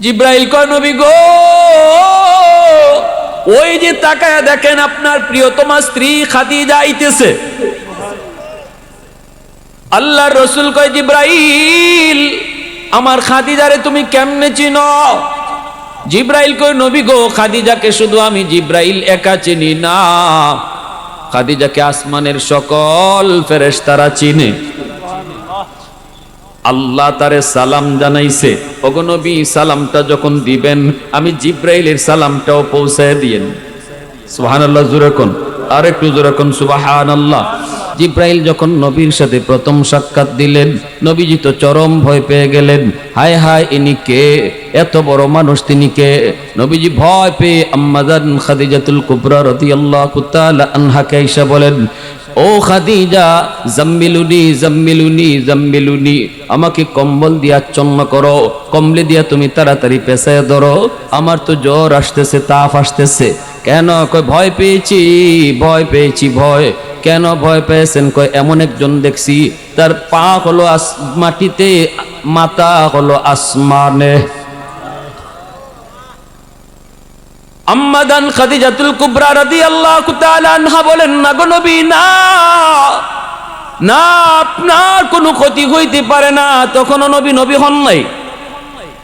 জিব্রাইল কয় নবী গো, ওই যে তাকায়া দেখেন আপনার প্রিয়তমা স্ত্রী খাদিজা আইতেছে। আল্লাহর রাসূল কয় জিব্রাইল, আমার খাদিজারে তুমি কেমনে চিনো? জিব্রাইল কয় নবী গো, খাদিজাকে শুধু আমি জিব্রাইল একা চিনি না, খাদিজাকে আসমানের সকল ফেরেশতারা চিনে। আল্লাহ তারে সালাম জানাইছে। ওগো নবী, সালামটা যখন দিবেন আমি জিব্রাইলের সালামটাও পৌঁছায় দিয়েন। সুবহানাল্লাহ, জোরে কোন, আর একটু জোরে কোন সুবহানাল্লাহ। জিব্রাইল যখন নবীর সাথে প্রথম সাক্ষাৎ দিলেন, নবীজি তো চরম ভয় পেয়ে গেলেন। হায় হায়, ইনি কে? এত বড় মানুষ তিনি কে? নবীজি ভয় পেয়ে আম্মাজান খাদিজাতুল কুবরা রাদিয়াল্লাহু তাআলা আনহাকে আয়েশা বলেন, ও খাদিজা, জাম্মিলুনি জাম্মিলুনি জাম্মিলুনি, আমাকে কম্বল দিয়ে আচ্ছন্ন করো, কম্বলে দিয়া তুমি তাড়াতাড়ি পেছায় ধরো, আমার তো জ্বর আসতেছে, তাপ আসতেছে। কেন? কয় ভয় পেয়েছি, ভয় পেয়েছি। ভয় কেন ভয় পেয়েছেন? কয় এমন একজন দেখছি, তার পা হলো মাটিতে, মাথা হলো আসমানে। আম্মাদান খাদিজাতুল কুবরা রাদিয়াল্লাহু তাআলা আনহা বলেন, না গো নবী, না না, আপনার কোনো ক্ষতি হইতে পারে না। তখনও নবী নবী হন নাই।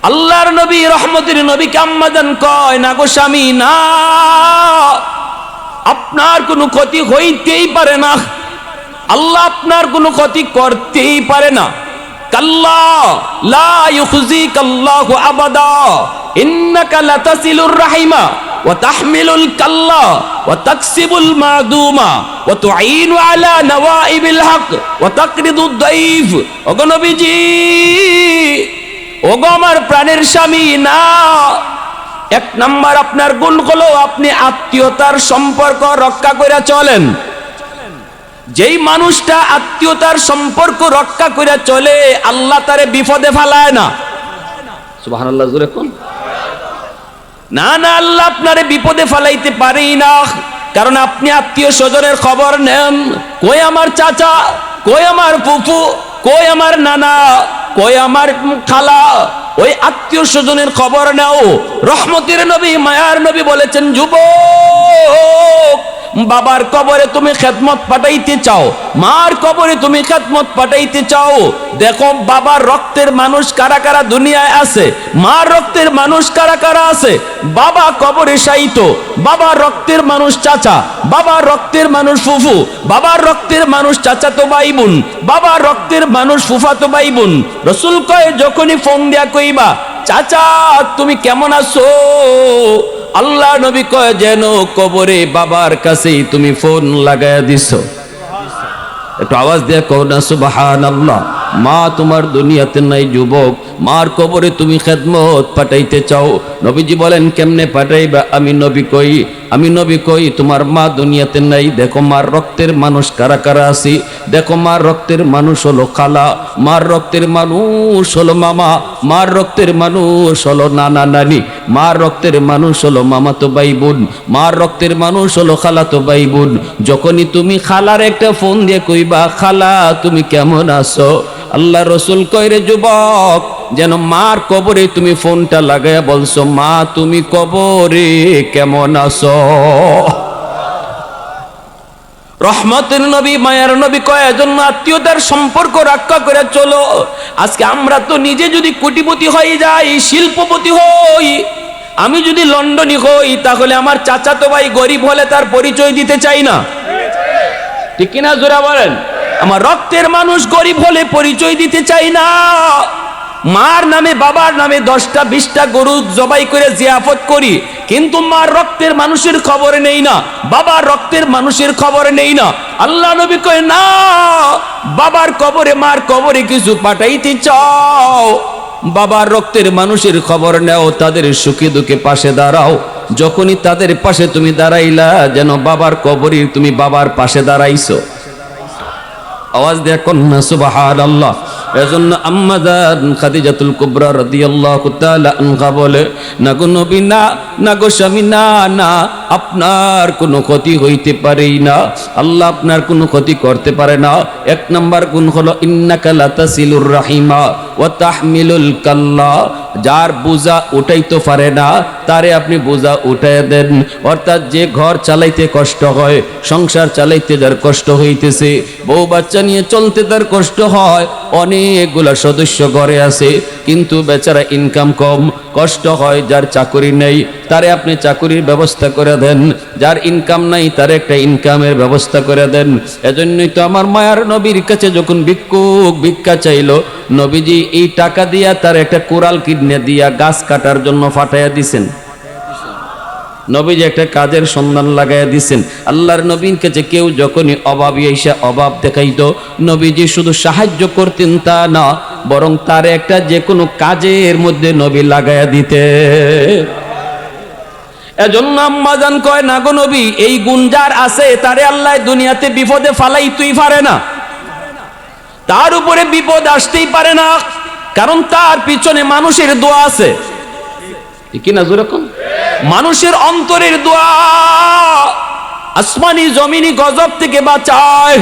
আল্লাহর নবী, রহমতের নবীকে আম্মাদান কয়, না গো স্বামী, না, আপনার কোনো ক্ষতি হইতেই পারে না, আল্লাহ আপনার কোনো ক্ষতি করতেই পারে না। কাল্লা লা ইউখজিকাল্লাহু আবাদা, ইন্নাকা লাতাসিলুর রাহিমা ওয়া তাহমিলুল কাল্লা ওয়া তাকসিবুল মাদুমা ওয়া তুঈনু আলা নওয়াইবিল হক ওয়া তাকরিদুদ দাইফ। ওগো নবীজি, ওগো আমার প্রাণের স্বামী, না, এক নাম্বার আপনার গুণ হলো আপনি আত্মীয়তার সম্পর্ক রক্ষা করে চলেন। যেই মানুষটা আত্মীয়তার সম্পর্ক রক্ষা করে চলে, আল্লাহ তারে বিপদে ফেলায় না। সুবহানাল্লাহ, জোরে কোন। না না, আল্লাহ আপনারে বিপদে ফেলাইতে পারেই না, কারণ আপনি আত্মীয় স্বজনের খবর নেন। কই আমার চাচা, কই আমার ফুফু, কই আমার নানা, কই আমার খালা, ওই আত্মীয় স্বজনের খবর নাও। রহমতের নবী, মায়ার নবী বলেছেন, যুবক, বাবার কবরে তুমি খেদমত পাঠাইতে চাও, মার কবরে তুমি খেদমত পাঠাইতে চাও, দেখো বাবার রক্তের মানুষ কারা কারা দুনিয়ায় আছে, মার রক্তের মানুষ কারা কারা আছে। বাবা কবরে শায়িত, বাবার রক্তের মানুষ চাচা, বাবার রক্তের মানুষ ফুফু, বাবার রক্তের মানুষ চাচাতো ভাই বোন, বাবার রক্তের মানুষ ফুফাতো ভাই বোন। রাসূল কয়, যখনই ফোন দিয়া কইবা, চাচা তুমি কেমন আছো, আল্লাহ নবী কয় যেন কবরে বাবার কাছেই তুমি ফোন লাগায়া দিছো। একটু আওয়াজ দিয়ে কও না সুবহানাল্লাহ। মা তোমার দুনিয়াতে নাই যুবক, মার কবরে তুমি খেদমত পাঠাইতে চাও। নবীজি বলেন, কেমনে পাঠাইবা? আমি নবী কই তোমার মা দুনিয়াতে নাই, দেখো মার রক্তের মানুষ কারা কারা আছি। দেখো মার রক্তের মানুষ হলো খালা, মার রক্তের মানুষ হলো মামা, মার রক্তের মানুষ হলো নানা নানি, মার রক্তের মানুষ হলো মামাতো ভাই বোন, মার রক্তের মানুষ হলো খালাতো ভাই বোন। যখনই তুমি খালার একটা ফোন দিয়ে কইবা, খালা তুমি কেমন আছো, আল্লাহ রসুল কয়, রে যুবক, যেন মার কবরে তুমি ফোনটা লাগায়া বলছো, মা তুমি কবরে কেমন আছো। রহমতের নবী, মায়ার নবী কয়, এজন্য আত্মীয়তার সম্পর্ক রক্ষা করে চলো। আজকে আমরা তো নিজে যদি কোটিপতি হয়ে যাই, শিল্পপতি হই, আমি যদি লন্ডনী হই, তাহলে আমার চাচাতো ভাই গরিব হলে তার পরিচয় দিতে চাই না, ঠিক কিনা জোরা বলেন। আমার রক্তের মানুষ গরিব হলে পরিচয় দিতে চাই না। মার নামে বাবার নামে 10টা 20টা গরু জবাই করে জিয়াফত করি, কিন্তু মার রক্তের মানুষের খবর নেই না, বাবার রক্তের মানুষের খবর নেই না। আল্লাহ নবী কয়, না, বাবার কবরে মার কবরে কিছু পাঠাইতে চাও, বাবার রক্তের মানুষের খবর নেও, তাদের সুখে দুঃখে পাশে দাঁড়াও। যখনই তাদের পাশে তুমি দাঁড়াইলা, যেন বাবার কবরে তুমি বাবার পাশে দাঁড়াইছো। আওয়াজ দিয়ে কন্যা সুবহানাল্লাহ। এজন্য আম্মাজান খাদিজাতুল কুবরা রাদিয়াল্লাহু তাআলা আনহা বলে, না গো নবী, না, না গো স্বামী, না না, আপনার কোনো ক্ষতি হইতে পারেই না, আল্লাহ আপনার কোনো ক্ষতি করতে পারে না। এক নাম্বার গুণ হলো ইন্নাকা লাতাসিলুর রাহিমা, ওয়া তাহমিলুল কাল্লা, যার বোঝা উঠাইতে পারে না তারে আপনি বোঝা উঠাইয়া দেন। অর্থাৎ যে ঘর চালাইতে কষ্ট হয়, সংসার চালাইতে যার কষ্ট হইতেছে, বউ বাচ্চা নিয়ে চলতে তার কষ্ট হয়, অনেকগুলা সদস্য ঘরে আছে কিন্তু বেচারা ইনকাম কম, কষ্ট হয়, যার চাকরি নেই তারে আপনি চাকরির ব্যবস্থা করে দেন, যার ইনকাম নাই তার একটা ইনকামের ব্যবস্থা করে দেন। এজন্যই তো আমার মায়ার নবীর কাছে যখন ভিক্ষুক ভিক্ষা চাইলো, নবীজি এই টাকা দিয়া তার একটা কোরাল কিডনি দিয়া গাছ কাটার জন্য ফাটাইয়া দিছেন। নবীজি একটা কাজের সন্ধান লাগাইয়া দিছেন। আল্লাহর নবীর কাছে কেউ যখনই অভাবী এসে অভাব দেখাইতো, নবীজি শুধু সাহায্য করতেন তা না, বরং তার একটা যে কোনো কাজের মধ্যে নবী লাগাইয়া দিতে। এজন্য আম্মা জান কয়, না গো নবী, এই গুণ যার আছে তারে আল্লাহ দুনিয়াতে বিপদে ফালাইতেই পারে না, তার উপরে বিপদ আসতেই পারে না, কারণ তার পিছনে মানুষের দোয়া আছে। কি না যেরকম মানুষের অন্তরের দোয়া আসমানি জমিনি গজব থেকে বাঁচায়।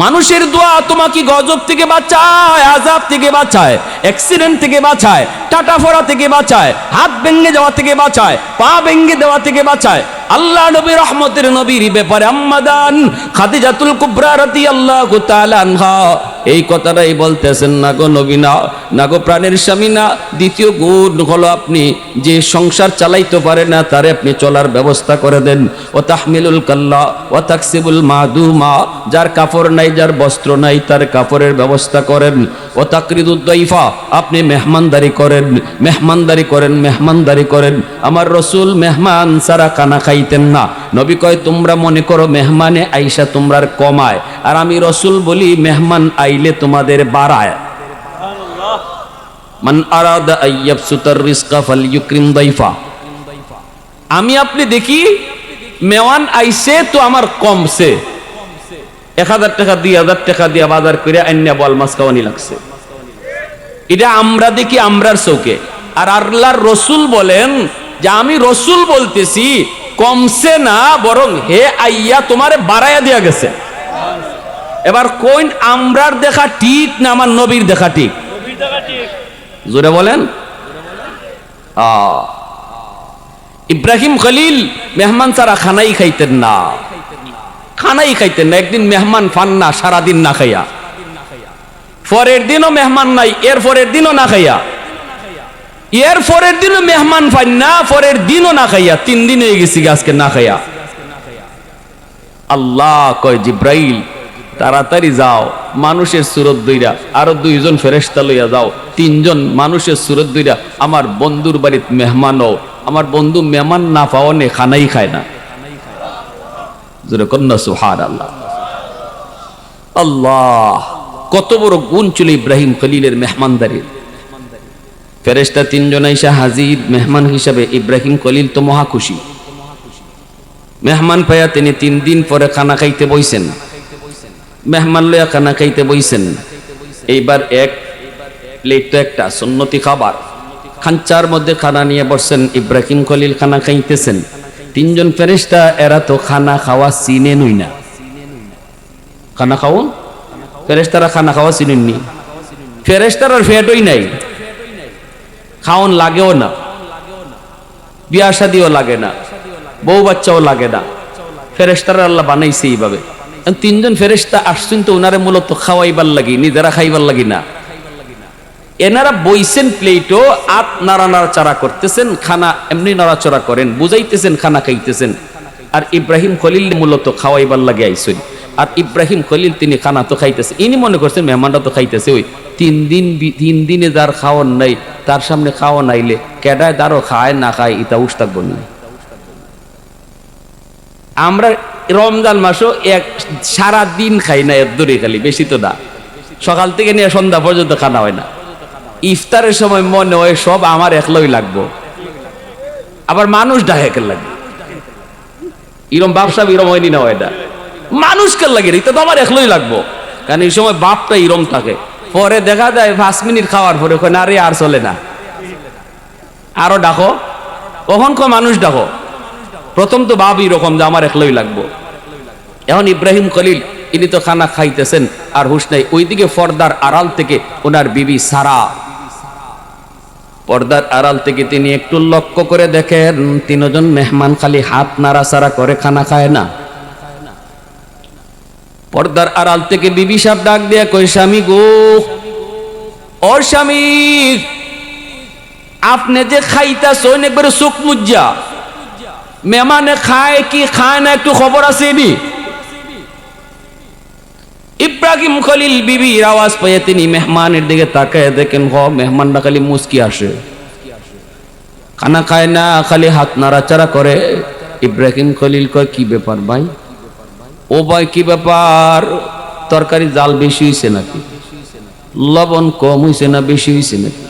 মানুষের দোয়া তোমাকে গজব থেকে বাঁচায়, আযাব থেকে বাঁচায়, অ্যাক্সিডেন্ট থেকে বাঁচায়, টাটা ফোড়া থেকে বাঁচায়, হাত ভেঙে যাওয়া থেকে বাঁচায়, পা ভেঙে দেওয়া থেকে বাঁচায়। আল্লাহ নবী রহমতের নবীর ব্যাপারে আম্মা জান খাদিজাতুল কুবরা রাদিয়াল্লাহু তাআলা আনহা এই কথাটাই বলতেছেন, না গো নবী না, না গো প্রাণের স্বামী না, দ্বিতীয় গুণ হলো আপনি যে সংসার চালাইতে পারে না তারে আপনি চলার ব্যবস্থা করে দেন। ও তাহমিলুল কাল্লা ও তাকসিবুল মাদুমা, যার কাপড় নাই, যার বস্ত্র নাই, তার কাপড়ের ব্যবস্থা করেন। ও তাকরিদুদ দাইফা, আপনি মেহমানদারি করেন, মেহমানদারি করেন, মেহমানদারি করেন। আমার রসুল মেহমান ছাড়া খানা খাইতেন না। নবী কয়, তোমরা মনে করো মেহমানে আইসা তোমরার কমায়, আর আমি রসুল বলি মেহমান আইলে তোমাদের বাড়ায়। মান আরাদা আইয়াবসুতার রিজকা ফালইউকরিম দাইফা। আমি আপনি দেখি মেওয়ান আইসে তো আমার কমছে, 1000 টাকা 2000 টাকা দিয়া বাজার করে আইনা বল মাছ খাওয়ানি লাগছে, এটা আমরা দেখি আমরার চোখে। আর আল্লাহর রসুল বলেন যে আমি রসুল বলতেছি কমছে না, বরং হে আইয়া তোমারে বাড়াইয়া দেয়া গেছে। এবার কোন আমরার দেখা ঠিক না আমার নবীর দেখা ঠিক? জোরে বলেন। ইব্রাহিম খলিল মেহমান ছাড়া খানাই খাইতেন না, খানাই খাইতেন না। একদিন মেহমান ফান না, সারাদিন না খাইয়া, পরের দিনও মেহমান নাই, এর পরের দিনও না খাইয়া, এর পরের দিনও মেহমান ফান না, পরের দিনও না খাইয়া, 3 দিন হয়ে গেছি আজকে না খাইয়া। আল্লাহ কয়, জিব্রাইল তাড়াতাড়ি যাও, মানুষের সুরত দইরা আরো 2 জন ফেরেশতা লইয়া যাও, 3 জন মানুষের সুরত দইরা আমার বন্ধুর বাড়িতে মেহমানও, আমার বন্ধু মেহমান না পাওয়ানে খানাই খায় না। জোরে কন্যা সুবহানাল্লাহ। আল্লাহ, কত বড় গুণ ছিল ইব্রাহিম খলিলের মেহমানদারির। ফেরেশতা 3 জন আইসা হাজির মেহমান হিসাবে। ইব্রাহিম খলিল তো মহা খুশি, মেহমান পাইয়া তিনি 3 দিন পরে খানা খাইতে বইছেন। মেহমান লইয়া খানা খাইতে বইছেন। এইবার এক প্লেট তো একটা সুন্নতি খাবার, খাঞ্চার মধ্যে খানা নিয়ে বসছেন। ইব্রাহিম খলিল খানা খাইতেছেন। 3 জন ফেরেশতা, এরা তো খানা খাওয়া চিনে নই না। খানা খাওন ফেরেশতারা খানা খাওয়া চিনেননি, ফেরেশতারার ফেটই নাই, খাওন লাগেও না, বিয়া শাদিও লাগে না, বউ বাচ্চাও লাগে না, ফেরেশতারা আল্লাহ বানাইছে এইভাবে। 3 জন ফেরেশতা আসছেন তো ওনারে মূলত খাওয়াইবার লাগি, নিজেরা খাইবার লাগি না। এনারা বইছেন প্লেটও, আত নাড়াচাড়া করতেছেন, খানা এমনি নাড়াচড়া করেন, বুঝাইতেছেন খানা খাইতেছেন। আর ইব্রাহিম খলিল মূলত খাওয়াইবার লাগে আইসেন। আর ইব্রাহিম খলিল তিনি খানা তো খাইতেছে, ইনি মনে করছেন মেহমানরা তো খাইতেছে। ওই 3 দিনে যার খাওয়ান নাই তার সামনে খাওয়া নাইলে কেডায় দারো খায় না খায় ইতা উস থাকবো না। আমরা রমজান মাসও সারা দিন খাই না, এর দূরে খালি, বেশি তো না, সকাল থেকে নিয়ে সন্ধ্যা পর্যন্ত খানা হয় না। ইফতারের সময় মনে হয় সব আমার একলাই লাগবো, আবার মানুষ ডাকে লাগবে, ইরম ব্যবসা ইরম হয়নি না, এটা মানুষকে লাগে, এটা তো আমার একলাই লাগবো। কারণ এই সময় বাপটা ইরম থাকে, পরে দেখা যায় 5 মিনিট খাওয়ার পরে না রে আর চলে না, আরো ডাকো, কখন মানুষ ডাকো। প্রথম তো ভাব এরকম যে আমার একলাই লাগবো। এখন ইব্রাহিম খলিল ইনি তো খানা খাইতেছেন আর হুঁশ নাই। ওইদিকে পর্দার আড়াল থেকে ওনার বিবি সারা, পর্দার আড়াল থেকে তিনি একটু লক্ষ্য করে দেখেন তিনজন মেহমান খালি হাত নাড়াচাড়া করে, খানা খায় না। পর্দার আড়াল থেকে বিবি সাহেব ডাক দিয়া কই, স্বামী গো, ও স্বামী, আপনি যে খাইতাছেন একবারে চোখ মুজ্জা, মেহমানে খায় কি খায় না একটু খবর আছে নি? ইব্রাহিম খলিল বিবির আওয়াজ পেয়ে তিনি মেহমানের দিকে তাকায় দেখেন, মেহমানরা খালি মুস্কি আসে, খানা খায় না, খালি হাত নাড়াচাড়া করে। ইব্রাহিম খলিল কয়, কি ব্যাপার ভাই? ও ভাই কি ব্যাপার, তরকারি জাল বেশি হয়েছে নাকি, লবণ কম হয়েছে না বেশি হয়েছে নাকি?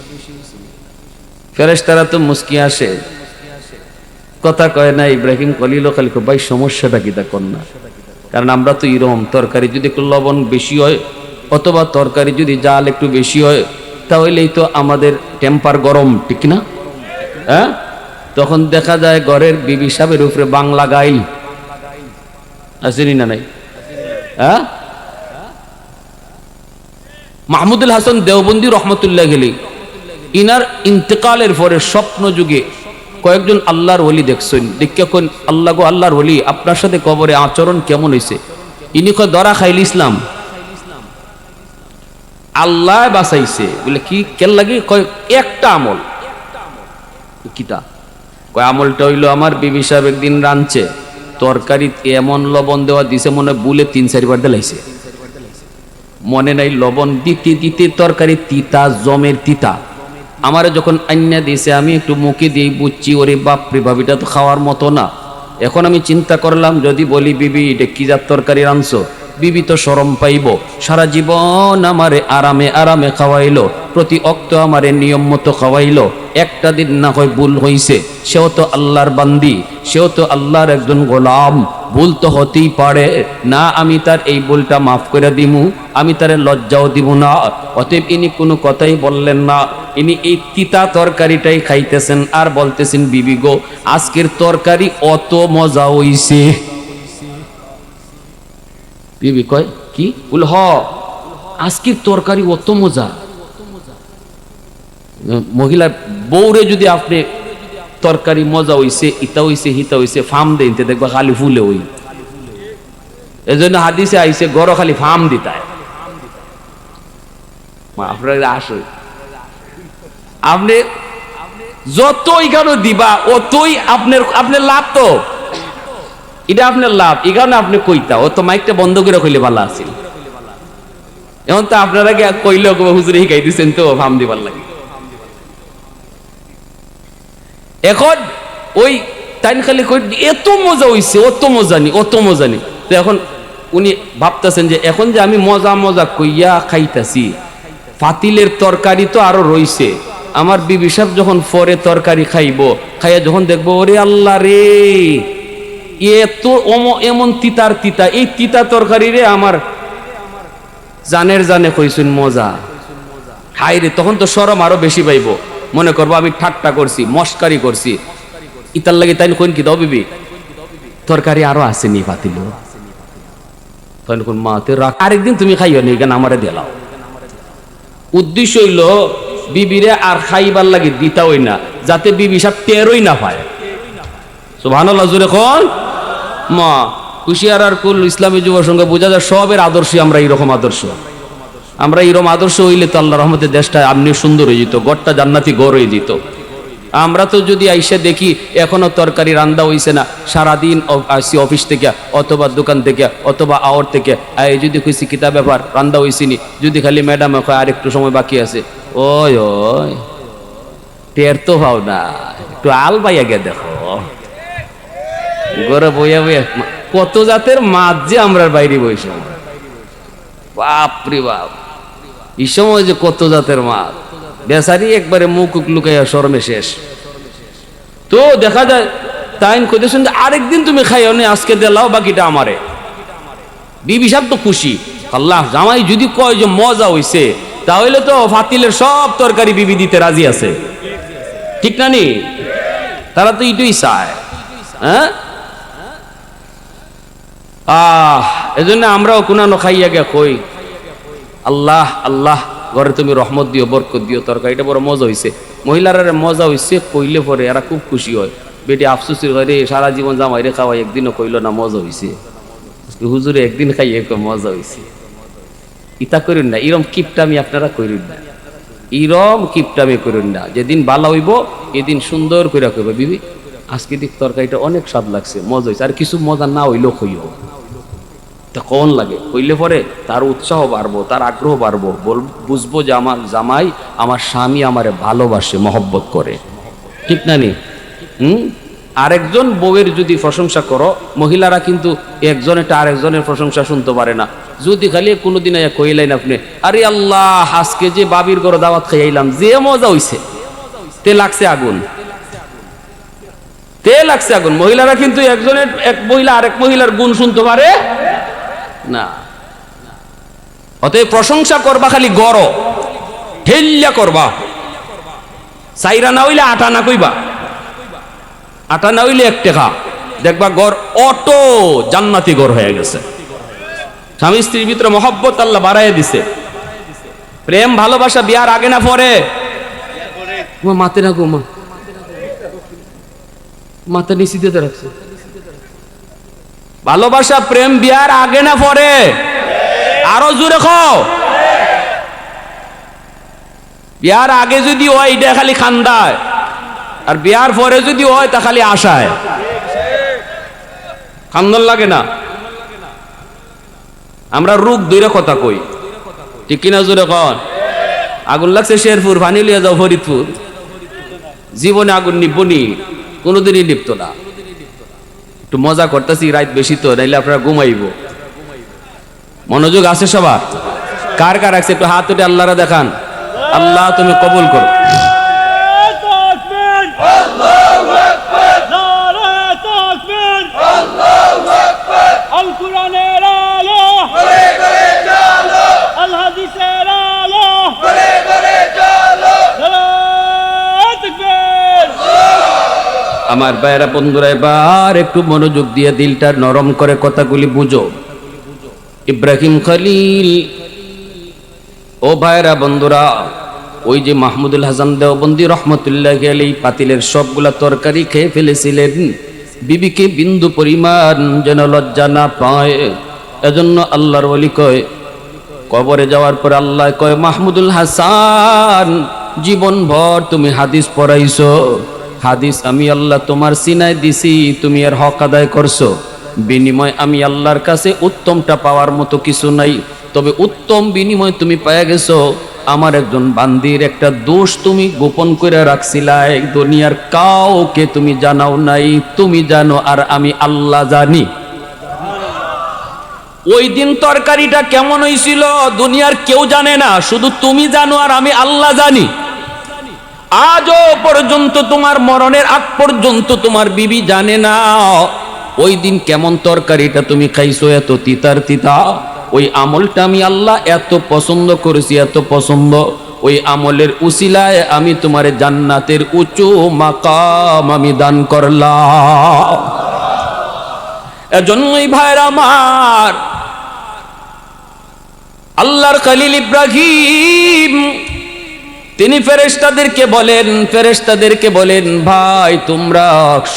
ফেরেশতারা তো মুস্কি আসে, কথা কয় না। ইব্রাহিম খলিল খালি কয়, ভাই সমস্যাটা কি তা কর না, কারণ আমরা তো এরকম, তরকারি যদি একটু লবণ বেশি হয় অথবা তরকারি যদি জাল একটু বেশি হয় তাহলেই তো আমাদের টেম্পার গরম, ঠিক না? হ্যাঁ, তখন দেখা যায় ঘরের বিবি সাহেবের উপরে বাংলা গাইল আসেনি না নাই? হ্যাঁ, মাহমুদুল হাসান দেওবন্দি রহমতুল্লাহ গেলি ইনার ইন্তেকালের পরে স্বপ্ন যুগে কয়েকজন আল্লাহর ওলি দেখছেন, দেখে কোন আল্লাহ গো, আল্লাহর ওলি আপনার সাথে কবরে আচরণ কেমন হয়েছে? ইনি কয়, দরা খাইল ইসলাম, আল্লাহ বাঁচাইছে। বলে কি কেন লাগে? কয় একটা আমল। কিটা? কয় আমলটা হইলো আমার বিবি সাহেব একদিন রাঁধছে, তরকারি এমন লবণ দেওয়া দিছে মনে বুলে 3-4 বার দিলাইছে, মনে নাই লবণ দিতে দিতে তরকারি তিতা, জমের তিতা। আমারে যখন আইনা দিয়েছে আমি একটু মুখে দিয়ে বুঝছি, ওরে বাপরে ভাবিটা তো খাওয়ার মতো না। এখন আমি চিন্তা করলাম যদি বলি বিবি এটা কি জাত তরকারি রাঁধছো, বিবি তো শরম পাইব। সারা জীবন আমারে আরামে আরামে খাওয়াইলো, প্রতি অক্ত আমারে নিয়ম মতো খাওয়াইলো, একটা দিন না হয় ভুল হইছে, সেও তো আল্লাহর বান্দি, সেও তো আল্লাহর একজন গোলাম, ভুল তো হতেই পারে না, আমি তার এই ভুলটা মাফ করে দিমু, আমি তারে লজ্জাও দিব না। অতএব ইনি কোনো কথাই বললেন না, ইনি এই তিতা তরকারিটাই খাইতেছেন আর বলতেছেন, বিবি গো আজকের তরকারি অত মজা হইছে। বিবি কয় কি? বল হ, আজকের তরকারি অত মজা। মহিলার বউরে যদি আপনি তরকারি মজা হইছে, ইতা হইছে, হিতা হইছে ফার্ম দেন, দেখবা খালি ফুলে ওই। এজন্য হাদিসে আইছে গড় খালি ফার্ম দিতায়। আপনারা আসো, আপনি যতই কেন দিবা অতই আপনার লাভ, তো এটা আপনার লাভ। এই কারণে আপনি কইতা, ও তো মাইকটা বন্ধ করে কইলে ভালো আছে। এখন তো আপনারা কইলে হুজুরে শিখাই দিচ্ছেন তো ফার্ম দিবার লাগে। এখন ওই তাই খালি কই এত মজা হইছে, অত মজা নি, অত মজা নি। তো এখন উনি ভাবতেছেন যে এখন যে আমি মজা মজা কইয়া খাইতাছি, ফাতিলের তরকারি তো আরো রইছে, আমার বিবি সাহেব যখন পরে তরকারি খাইবো, খাইয়া যখন দেখবো ওরে আল্লাহ রে এত এমন তিতার তিতা, এই তিতা তরকারি রে আমার জানের জানে কইছেন মজা, হাই রে, তখন তো শরম আরো বেশি পাইব, মনে করবো আমি ঠাট্টা করছি, মস্কারি করছি। ইতার লাগে তাই কোন কি দাও বিবি তরকারি আরো আসেনি পাতিল, তখন মা তো রাখ, আরেকদিন তুমি খাইও নি কেন আমারে দিলাও। উদ্দেশ্য হইল বিবিরে আর খাইবার লাগে দিতা হই না, যাতে বিবি সাহেব টেরই না পায়। সুবহানাল্লাহ জোরে কোন মা। হুশিয়ার আর কুল ইসলামী যুব সংঘ বোঝা যায় সবের আদর্শ আমরা এইরকম আদর্শ, আমরা এইরকম আদর্শ হইলে তো আল্লাহ রহমতে দেশটা আমনি সুন্দর হয়ে যেত, গড়টা জান্নাতি গড় হয়ে যেত। আমরা তো যদি আইসা দেখি এখনো তরকারি রান্দা হইছে না, সারাদিন আসি অফিস থেকে অথবা দোকান থেকে অথবা আওয়ার থেকে, এই যদি কইছি কিতাব ব্যাপার রান্দা হইছিনি, যদি খালি ম্যাডাম আর একটু সময় বাকি আছে, ওই ওই টের তো পাও না, একটু আল পাইয়া গে দেখো গড়ে বইয়া বইয়া কত জাতের মাছ যে আমরা বাইরে বইস, বাপরে বাপ, এই সময় যে কত জাতের মাছ, বেচারি একবারে মুখ লুকাইয়া শরমে শেষ। তো দেখা যায় তাই কইতেছেন যে আরেকদিন তুমি খাইও নি, আজকে দিলাও বাকিটা আমারে। বিবি সাহেব তো খুশি, আল্লাহ জামাই যদি কয় যে মজা হইছে তাহলে তো ফাতিলের সব তরকারি বিবি দিতে রাজি আছে, ঠিক না নি? তারা তো এটাই চায়। হ্যাঁ এজন্য আমরাও কুনানো খাইয়া গে কই আল্লাহ আল্লাহ ঘরে তুমি রহমত দিও, বরকত দিও, তরকারিটা বড় মজা হইছে। মহিলারা মজা হইছে কইলে পরে এরা খুব খুশি হয়। বেটি আফসোসের ঘরে সারা জীবন জামাইরে খাওয়াই, একদিনও কইল না মজা হইছে। হুজুরে একদিন খাইয়ে মজা হইছে। ইতা করুন না, ইরম কিপটামি আপনারা করুন না, ইরম কিপটামি করুন না। যেদিন বালা হইব এদিন সুন্দর করে কইব, বিবি আজকে দিক তরকারিটা অনেক স্বাদ লাগছে, মজা হইছে। আর কিছু মজা না হইলেও কইও, তা কোন লাগে কইলে পরে তার উৎসাহ বাড়বো, তার আগ্রহ বাড়বো, বুঝবো যে আমার জামাই, আমার স্বামী আমারে ভালোবাসে, মহব্বত করে, ঠিক না নি? আরেকজন বউয়ের যদি প্রশংসা করো, মহিলারা কিন্তু একজন এটা আরেকজনের প্রশংসা শুনতে পারে না। যদি খালি কোনোদিন কইলেন আপনি, আরে আল্লাহ আজকে যে বাবির ঘরে দাওয়াত খাইলাম, যে মজা হইছে, তে লাগছে আগুন, তে লাগছে আগুন। মহিলারা কিন্তু একজনের, এক মহিলা আরেক মহিলার গুণ শুনতে পারে না। অতএব প্রশংসা করবা খালি গড় ঢেল্লা করবা, সাইরা না হইলে আটা না কইবা, আটা না হইলে এক টাকা, দেখবা গড় অটো জান্নাতি গড় হয়ে গেছে। স্বামী স্ত্রীর ভিতরে মহব্বত আল্লাহ বাড়াইয়া দিছে। প্রেম ভালোবাসা বিয়ার আগে না পরে? মাতে না গো, মাথা নিচে দিয়ে রাখছে। ভালোবাসা প্রেম বিয়ার আগে না পরে? আরো জোরে খাও। বিয়ার আগে যদি হয় এটা খালি খান্দায়, আর বিয়ার পরে যদি হয় তা খালি আশায়। খান্দন লাগে না? আমরা রূপ দূরে কথা কই, ঠিক কিনা জোরে কন? আগুন লাগছে শেরপুর, পানি লিয়ে যাও ফরিদপুর, জীবনে আগুন নিবনি, কোনোদিনই নিপ্ত না। একটু মজা করতেছি, রাত বেশি তো, নাইলে আপনারা ঘুমাইব। মনোযোগ আছে সবার? কার কার আছে একটু হাত উঠে আল্লাহরা দেখান। আল্লাহ তুমি কবুল করো। আমার ভাইয়েরা বন্ধুরা, এবার একটু মনোযোগ দিয়ে দিলটা নরম করে কথাগুলি বুঝো। ইব্রাহিম খলিল, ও ভাইয়েরা বন্ধুরা, ওই যে মাহমুদুল হাসান দেওবন্দি রহমতুল্লাহি আলাইহি পাতিলের সবগুলা তরকারি খেয়ে ফেলেছিলেন, বিবিকে বিন্দু পরিমাণ যেন লজ্জা না পায়। এজন্য আল্লাহর ওলি কয়, কবরে যাওয়ার পর আল্লাহ কয়, মাহমুদুল হাসান জীবন ভর তুমি হাদিস পড়াইছো, হাদিস আমি আল্লাহ তোমার সিনায় দিছি, তুমি এর হক আদায় করছো। বিনিময় আমি আল্লাহর কাছে উত্তমটা পাওয়ার মতো কিছু নাই, তবে উত্তম বিনিময় তুমি পেয়ে গেছো। আমার একজন বান্দির একটা দোষ তুমি গোপন করে রাখছিলাই, দুনিয়ার কাউকে তুমি জানাও নাই, তুমি জানো আর আমি আল্লাহ জানি। ওই দিন তরকারিটা কেমন হয়েছিল দুনিয়ার কেউ জানে না, শুধু তুমি জানো আর আমি আল্লাহ জানি। আজও পর্যন্ত, তোমার মরণের আগ পর্যন্ত তোমার বিবি জানে না ওই দিন কেমন তরকারিটা তুমি খাইছো, এত তিতার তিতা। ওই আমলটা আমি আল্লাহ এত পছন্দ করেছি, এত পছন্দ, ওই আমলের উসিলায় আমি তোমার জান্নাতের উঁচু মাকাম আমি দান করলাম। এজন্যই ভাইরা আমার, আল্লাহর খলিল ইব্রাহিম তিনি ফেরেশতাদেরকে বলেন, ভাই তোমরা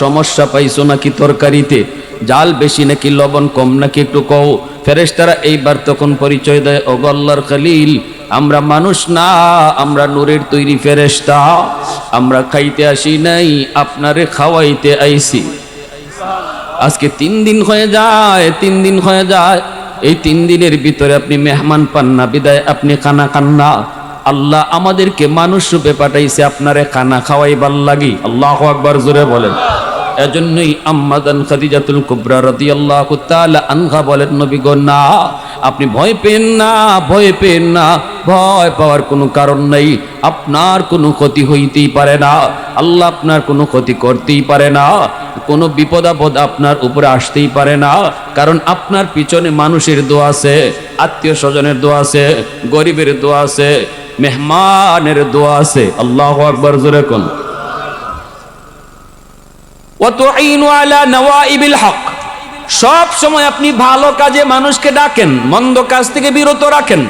সমস্যা পাইছো নাকি তরকারিতে? জাল বেশি নাকি লবণ কম নাকি একটু কও। ফেরেশতারা এইবার তখন পরিচয় দেয়, ও আল্লাহর খলিল, আমরা মানুষ না, আমরা নূরের তৈরি ফেরেশতা, আমরা খাইতে আসি নাই, আপনারে খাওয়াইতে আইছি। আজকে 3 দিন হয়ে যায়, 3 দিন হয়ে যায়, এই 3 দিনের ভিতরে আপনি মেহমান পান না, বিদায় আপনি খানা খান না। আল্লাহ আমাদেরকে মানুষ রূপে পাঠাইছে আপনারে খানা খাওয়াইবার লাগি। আল্লাহু আকবার, জোরে বলেন। এজন্যই আম্মাদান খাদিজাতুল কুবরা রাদিয়াল্লাহু তাআলা আনহা বলেন, নবী গো না, আপনি ভয় পেন না, ভয় পেন না, ভয় পাওয়ার কোনো কারণ নাই। আপনার কোনো ক্ষতি হইতেই পারে না, আল্লাহ আপনার কোনো ক্ষতি করতেই পারে না, কোনো বিপদ আপদ আপনার উপরে আসতেই পারে না, কারণ আপনার পিছনে মানুষের দোয়া আছে, আত্মীয় স্বজনের দোয়া আছে, গরিবের দোয়া আছে, মেহমানের দোয়া আছে। আল্লাহু আকবার, জোরে কোন। ওয়া তুঈনু আলা নওয়াইবিল হক, সব সময় আপনি ভালো কাজে মানুষকে ডাকেন, মন্দ কাজ থেকে বিরত রাখেন।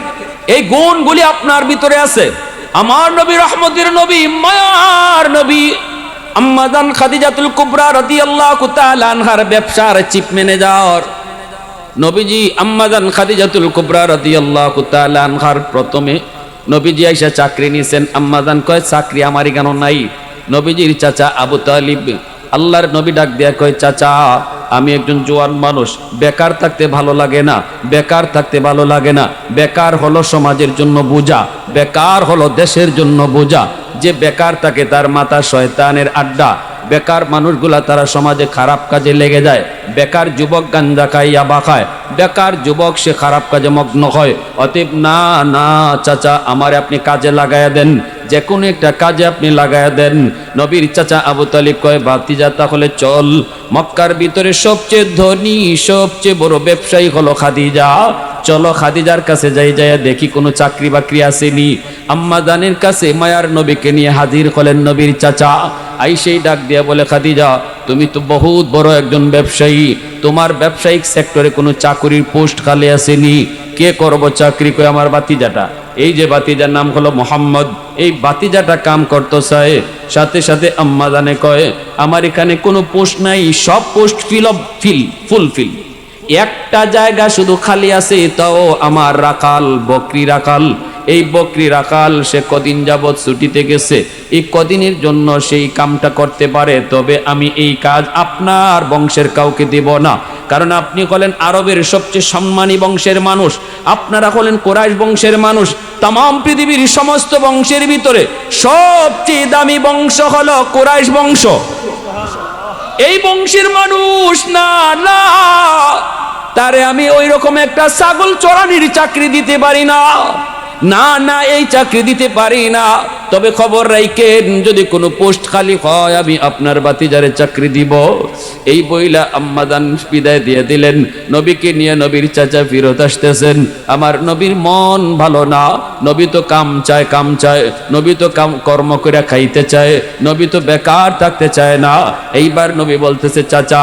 এই গুণগুলি আপনার ভিতরে আছে। আমার নবী, রহমতের নবী, মায়ার নবী আম্মা জান খাদিজাতুল কুবরা রাদিয়াল্লাহু তাআলা আনহার ব্যবসার চিফ ম্যানেজার নবীজি। আম্মা জান খাদিজাতুল কুবরা রাদিয়াল্লাহু তাআলা আনহার প্রথমে নবীজি আইসা চাকরি নিছেন। আম্মা জান কয়, চাকরি আমারই কেন নাই? নবীজির চাচা আবু তালিব, আল্লাহর নবী ডাক দেয়া কয়, চাচা আমি একজন জোয়ান মানুষ, বেকার থাকতে ভালো লাগে না, বেকার থাকতে ভালো লাগে না। বেকার হলো সমাজের জন্য বোঝা, বেকার হলো দেশের জন্য বোঝা। যে বেকার থাকে তার মাথা শয়তানের আড্ডা। বেকার মানুষগুলা তারা সমাজে খারাপ কাজে লেগে যায়। বেকার যুবক গাঞ্জা খায়, ইয়াবা খায়, বেকার যুবক সে খারাপ কাজে মগ্ন হয়। অতএব না না চাচা, আমার আপনি কাজে লাগায়া দেন, যে কোনো একটা কাজে আপনি লাগায়া দেন। নবীর চাচা আবু তালিব কয়, ভাতিজা তাহলে চল, মক্কার ভিতরে সবচেয়ে ধনী সবচেয়ে বড় ব্যবসায়ী হলো খাদিজা, চলো খাদিজার কাছে যাই, যাইয়া দেখি কোনো চাকরি বাকরি আসেনি। আম্মা জানের কাছে মায়ার নবীকে নিয়ে হাজির হলেন নবীর চাচা। আইসেই ডাক দিয়া বলে, খাদিজা তুমি তো বহুত বড় একজন ব্যবসায়ী, তোমার ব্যবসায়িক সেক্টরে কোনো চাকরির পোস্ট খালি আসেনি, কে করব চাকরি? কই আমার ভাতিজাটা, এই যে ভাতিজার নাম হলো মোহাম্মদ, এই ভাতিজাটা কাম করতে চায়। সাথে সাথে আম্মা জানে কয়, আমার এখানে কোনো পোস্ট নাই, সব পোস্ট ফুলফিল। একটা জায়গা শুধু খালি আছে, তাও আমার রাখাল, বকরি রাখাল। এই বকরি রাখাল সে কদিন যাবৎ ছুটিতে গেছে, এই কদিনের জন্য সেই কামটা করতে পারে। তবে আমি এই কাজ আপনার বংশের কাউকে দেব না, কারণ আপনি হলেন আরবের সবচেয়ে সম্মানী বংশের মানুষ, আপনারা হলেন কুরাইশ বংশের মানুষ। তাম পৃথিবীর সমস্ত বংশের ভিতরে সবচেয়ে দামি বংশ হলো কুরাইশ বংশ। এই বংশের মানুষ না না, তারে আমি ওই রকম একটা ছাগল চড়ানির চাকরি দিতে পারি না, না না এই চাকরি দিতে পারি না। তবে খবর রাখেন, যদি কোনো পোস্ট খালি হয় আমি আপনার ভাতিজারে চাকরি দিব। এই বইলা আম্মাদান বিদায় দিয়ে দিলেন। নবীকে নিয়ে নবীর চাচা ফিরত আসতেছেন। আমার নবীর মন ভালো না, নবী তো কাম চায়, কাম চায়, নবী তো কাম কর্ম করে খাইতে চায়, নবী তো বেকার থাকতে চায় না। এইবার নবী বলতেছে, চাচা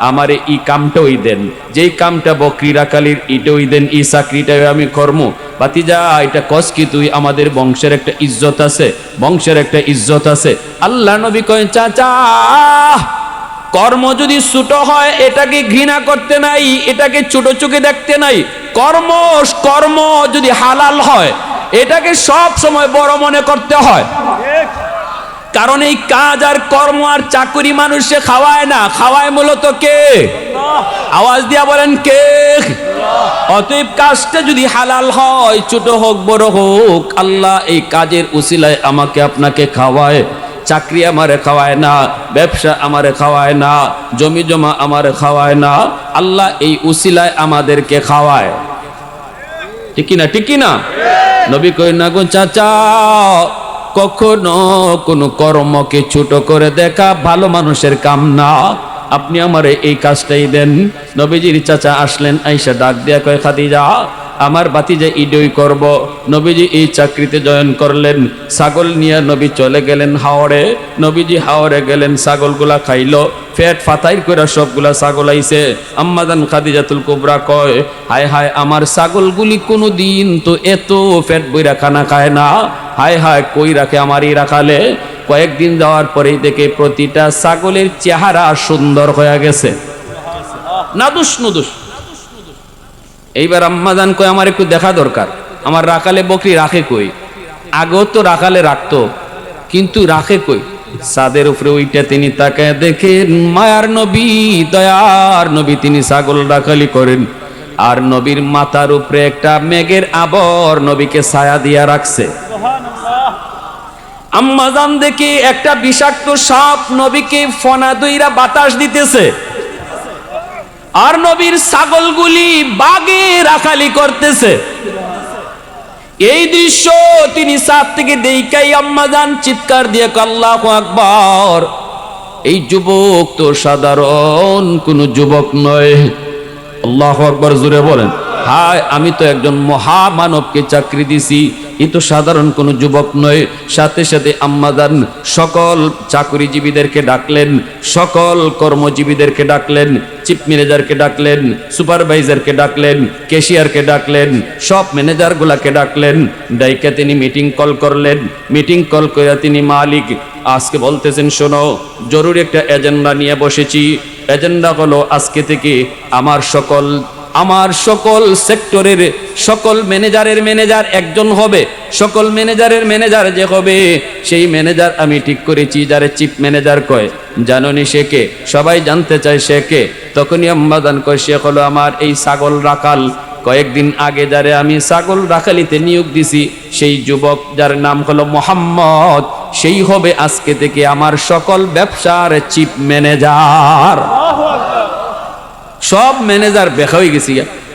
আমারে এই কামটাই দেন, যেই কামটা বকরি রাখালির ইটাই দেন, এই চাকরিটাই আমি কর্ম। ভাতিজা এটা কস কি, তুই আমাদের বংশের একটা ইজ্জত আছে, বংশের একটা ইজ্জত আছে। আল্লাহ নবী কয়, চাচা কর্ম যদি ছোট হয় এটাকে ঘৃণা করতে নাই, এটাকে ছোট চোখে দেখতে নাই। কর্ম যদি হালাল হয় এটাকে সব সময় বড় মনে করতে হয়। কারণ এই কাজ আর কর্ম আর চাকরি মানুষে খাওয়ায় না, খাওয়ায় মূলত কে? আওয়াজ দিয়া বলেন কে? অতএব কাজটা যদি হালাল হয়, ছোট হোক বড় হোক, আল্লাহ এই কাজের উসিলায় আমাকে আপনাকে খাওয়ায়। চাকরি আমারে খাওয়ায় না, ব্যবসা আমারে খাওয়ায় না, জমি জমা আমারে খাওয়ায় না, আল্লাহ এই উসিলায় আমাদেরকে খাওয়ায়। ঠিক না? ঠিক না? নবী কই না গো চাচা, কখনো কোনো কর্মকে ছোট করে দেখা ভালো মানুষের কাম না, আপনি আমার এই কাজটাই দেন। নবীজির চাচা আসলেন, আইসা ডাক দেয়া কয়, খাদিজা আমার ভাতিজা ইডই করব। নবীজি এই চাকরিতে জয়েন করলেন। ছাগল নিয়ে নবী চলে গেলেন হাওড়ে। নবীজি হাওড়ে গেলেন, ছাগলগুলা খাইলো, পেট ফাতাই করে সবগুলা ছাগল আইছে। আম্মাজান খাদিজাতুল কুবরা কয়, হায় হায় আমার ছাগলগুলি কোনো দিন তো এত পেট বইরা খানা খায় না, হায় হায় কই রাখে আমার এই রাখালে। কয়েকদিন যাওয়ার পরেই দেখে প্রতিটা ছাগলের চেহারা সুন্দর হয়ে গেছে, নাদুস নুদুস। এইবার আম্মাজান কয়, আমার একটু দেখা দরকার, আমার রাখালে বকরি রাখে কই? আগেও তো রাখালে রাখতো, কিন্তু রাখে কই? ছাদের উপরে ওইটা তিনি তাকায় দেখেন মায়ার নবী, দয়ার নবী, তিনি ছাগল রাখালি করেন। আর নবীর মাথার উপরে একটা মেঘের আবর নবীকে ছায়া দিয়া রাখছে। আম্মাজান দেখে একটা বিষাক্ত সাপ নবীকে ফনা দইরা বাতাস দিতেছে, আর নবীর ছাগলগুলি বাগে রাখালি করতেছে। এই দৃশ্য তিনি ছাদ থেকে দেখাই আম্মাজান চিৎকার দিয়ে আল্লাহু আকবার। এই যুবক তো সাধারণ কোন যুবক নয়। আল্লাহু আকবার জোরে বলেন। হায়, আমি তো একজন মহামানবকে চাকরি দিছি, এ তো সাধারণ কোনো যুবক নয়। সাথে সাথে আম্মাজান সকল চাকরিজীবীদেরকে ডাকলেন, সকল কর্মজীবীদেরকে ডাকলেন, চিফ ম্যানেজারকে ডাকলেন, সুপারভাইজারকে ডাকলেন, ক্যাশিয়ারকে ডাকলেন, সব ম্যানেজারগুলাকে ডাকলেন। ডাইকা তিনি মিটিং কল করলেন। মিটিং কল করে তিনি মালিক আজকে বলতেছেন, শোনো, জরুরি একটা এজেন্ডা নিয়ে বসেছি। এজেন্ডা হলো আজকে থেকে আমার সকল সেক্টরের সকল ম্যানেজারের ম্যানেজার একজন হবে। সকল ম্যানেজারের ম্যানেজার যে হবে সেই ম্যানেজার আমি ঠিক করেছি, যারে চিফ ম্যানেজার কয়। জাননি সে কে? সবাই জানতে চায় সে কে। তখনই আম্মাদান কয়, সে হলো আমার এই ছাগল রাখাল। কয়েকদিন আগে যারে আমি ছাগল রাখালিতে নিয়োগ দিছি সেই যুবক যার নাম হলো মোহাম্মদ, সেই হবে আজকে থেকে আমার সকল ব্যবসার চিফ ম্যানেজার। সব ম্যানেজার বেখা হয়ে গেছি।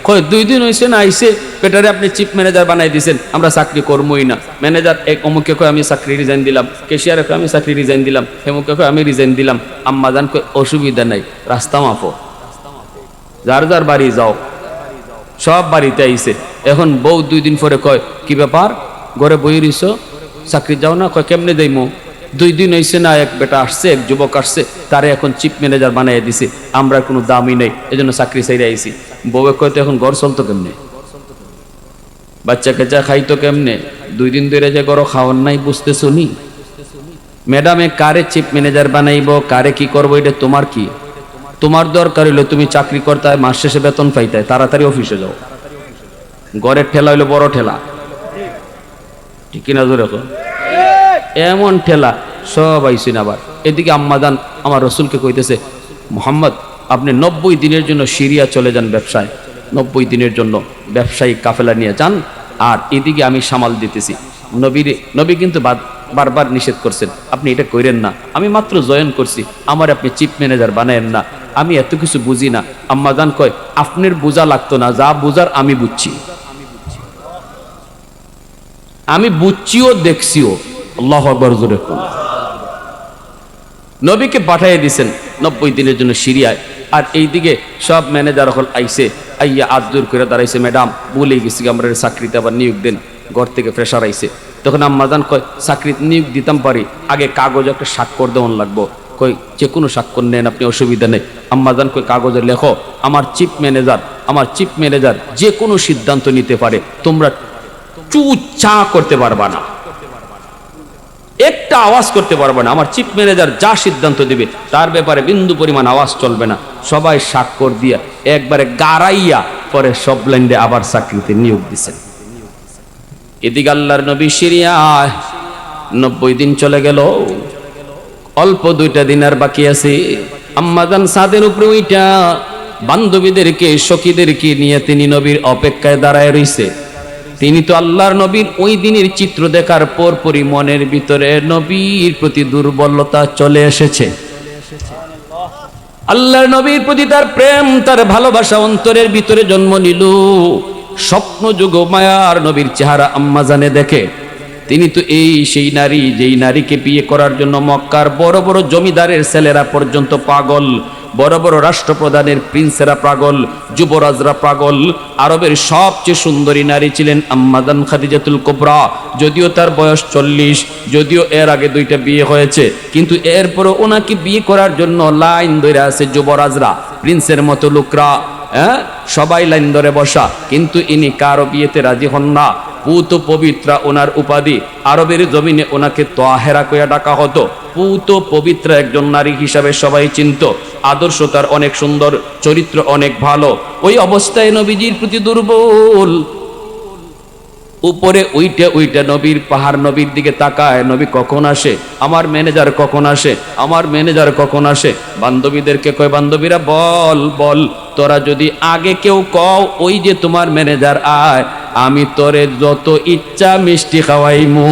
কয় 2 দিন হয়েছে না আইসে, পেটারে আপনি চিফ ম্যানেজার বানাই দিয়েছেন, আমরা চাকরি করবোই না। ম্যানেজার এক অমুকে কয় আমি চাকরি রিজাইন দিলাম, ক্যাশিয়ারে কয় আমি চাকরি রিজাইন দিলাম, হেমুকে কয় আমি রিজাইন দিলাম। আম্মাজান কয় অসুবিধা নাই, রাস্তা মাফো, যার যার বাড়ি যাও। সব বাড়িতে আইছে। এখন বউ 2 দিন পরে কয়, কি ব্যাপার, ঘরে বই রইছ, চাকরি যাও না? কয় কেমনে দেইমু, 2 দিন হয়েছে না, এক বেটা আসছে, এক যুবক আসছে, তারে এখন চিফ ম্যানেজার বানাই দিছে, আমরা কোনো দামই নেই, এজন্য চাকরি চাইরে আইছি। বউয়ে কয়তো এখন ঘর চলতো কেমনে, বাচ্চা কাচ্চা খাইতো কেমনে, 2 দিন ধরে যে ঘর খাওয়ার নাই, বুঝতেছো নি? ম্যাডামে কারে চিফ ম্যানেজার বানাইব, কারে কি করবো, এটা তোমার কি? তোমার দরকার হইলো তুমি চাকরি করতে, মাস শেষে বেতন পাইতে, তাড়াতাড়ি অফিসে যাও। ঘরের ঠেলা হইলো বড় ঠেলা, ঠিক কিনা জোরে কও? এমন ঠেলা সব আইসিন। আবার এদিকে আম্মাদান আমার রসুলকে কইতেছে, মোহাম্মদ আপনি 90 দিনের জন্য সিরিয়া চলে যান ব্যবসায়, 90 দিনের জন্য ব্যবসায়ী কাফেলা নিয়ে যান, আর এদিকে আমি সামাল দিতেছি। নবী কিন্তু বারবার নিষেধ করছেন, আপনি এটা কইরেন না, আমি মাত্র জয়েন করছি, আমার আপনি চিফ ম্যানেজার বানায়েন না, আমি এত কিছু বুঝি না। আম্মাজান কয়, আপনার বোঝা লাগতো না, যা বুঝার আমি বুঝছি, আমি বুঝছিও দেখছিও। আল্লাহু আকবার জোরে কোন। নবীকে পাঠিয়ে দিয়েছেন 90 দিনের জন্য সিরিয়ায়, আর এইদিকে সব ম্যানেজার হল আইসে, আইয়া আদুর করে দাঁড়াইছে, ম্যাডাম বলে গেছি আমরা চাকরিতে আবার নিয়োগ দেন, ঘর থেকে প্রেশার আইছে। তখন আম্মাজান কয়, চাকরিতে নিয়োগ দিতাম পারি, আগে কাগজ একটা স্বাক্ষর দেওয়ান লাগবো। কই যে কোনো স্বাক্ষর নেন আপনি, অসুবিধা নেই। আম্মাজান কই কাগজে লেখো, আমার চিফ ম্যানেজার যে কোনো সিদ্ধান্ত নিতে পারে, তোমরা চু চা করতে পারবা না, একটা আওয়াজ করতে পারবে না। আমার চিফ ম্যানেজার যা সিদ্ধান্ত দিবে তার ব্যাপারে বিন্দু পরিমাণ আওয়াজ চলবে না। সবাই স্বাক্ষর দিয়া একবারে গারাইয়া পরে সব লাইনে আবার চাকরিতে নিয়োগ দিচ্ছেন। এদিকে আল্লাহর নবী সিরিয়ায় 90 দিন চলে গেল, অল্প 2টা দিন আর বাকি আছে। আম্মাজান ছাদের উপরে উইটা বান্ধবীদেরকে সখীদেরকে নিয়ে তিনি নবীর অপেক্ষায় দাঁড়ায় রইছে। তিনি তো আল্লাহর নবীর ওই দিনের চিত্র দেখার পরপরই মনের ভিতরে নবীর প্রতি দুর্বলতা চলে এসেছে। আল্লাহর নবীর প্রতি তার প্রেম, তার ভালোবাসা অন্তরের ভিতরে জন্ম নিল। স্বপ্ন যুগ মায়ার নবীর চেহারা আম্মাজানে দেখে। তিনি তো সেই নারী, যেই নারীকে বিয়ে করার জন্য মক্কার বড় বড় জমিদারের ছেলেরা পর্যন্ত পাগল, বড় বড় রাষ্ট্রপ্রধানের প্রিন্সেরা পাগল, যুবরাজরা পাগল। আরবের সবচেয়ে সুন্দরী নারী ছিলেন আম্মাজান খাদিজাতুল কুবরা। যদিও তার বয়স 40, যদিও এর আগে 2টা বিয়ে হয়েছে, কিন্তু এরপরও ওনাকে বিয়ে করার জন্য লাইন ধরে আছে যুবরাজরা, প্রিন্সের মতো লোকরা। সবাই লাইন ধরে বসা, কিন্তু ইনি কারো বিয়েতে রাজি হন না। পুত পবিত্রা ওনার উপাধি, আরবের জমিনে ওনাকে তাহেরা কইয়া ডাকা হতো। পুত পবিত্রা একজন নারী হিসাবে সবাই চিনত, আদর্শ তার অনেক সুন্দর, চরিত্র অনেক ভালো। ওই অবস্থায় নবীজির প্রতি দুর্বল। উপরে উইটা নবীর পাহাড় নবীর দিকে তাকায়, নবী কখন আসে, আমার ম্যানেজার কখন আসে, আমার ম্যানেজার কখন আসে। বান্ধবীদেরকে কয়, বান্ধবীরা বল তোরা যদি আগে কেউ কও ওই যে তোমার ম্যানেজার আয়, আমি তোরে যত ইচ্ছা মিষ্টি খাওয়াইমু।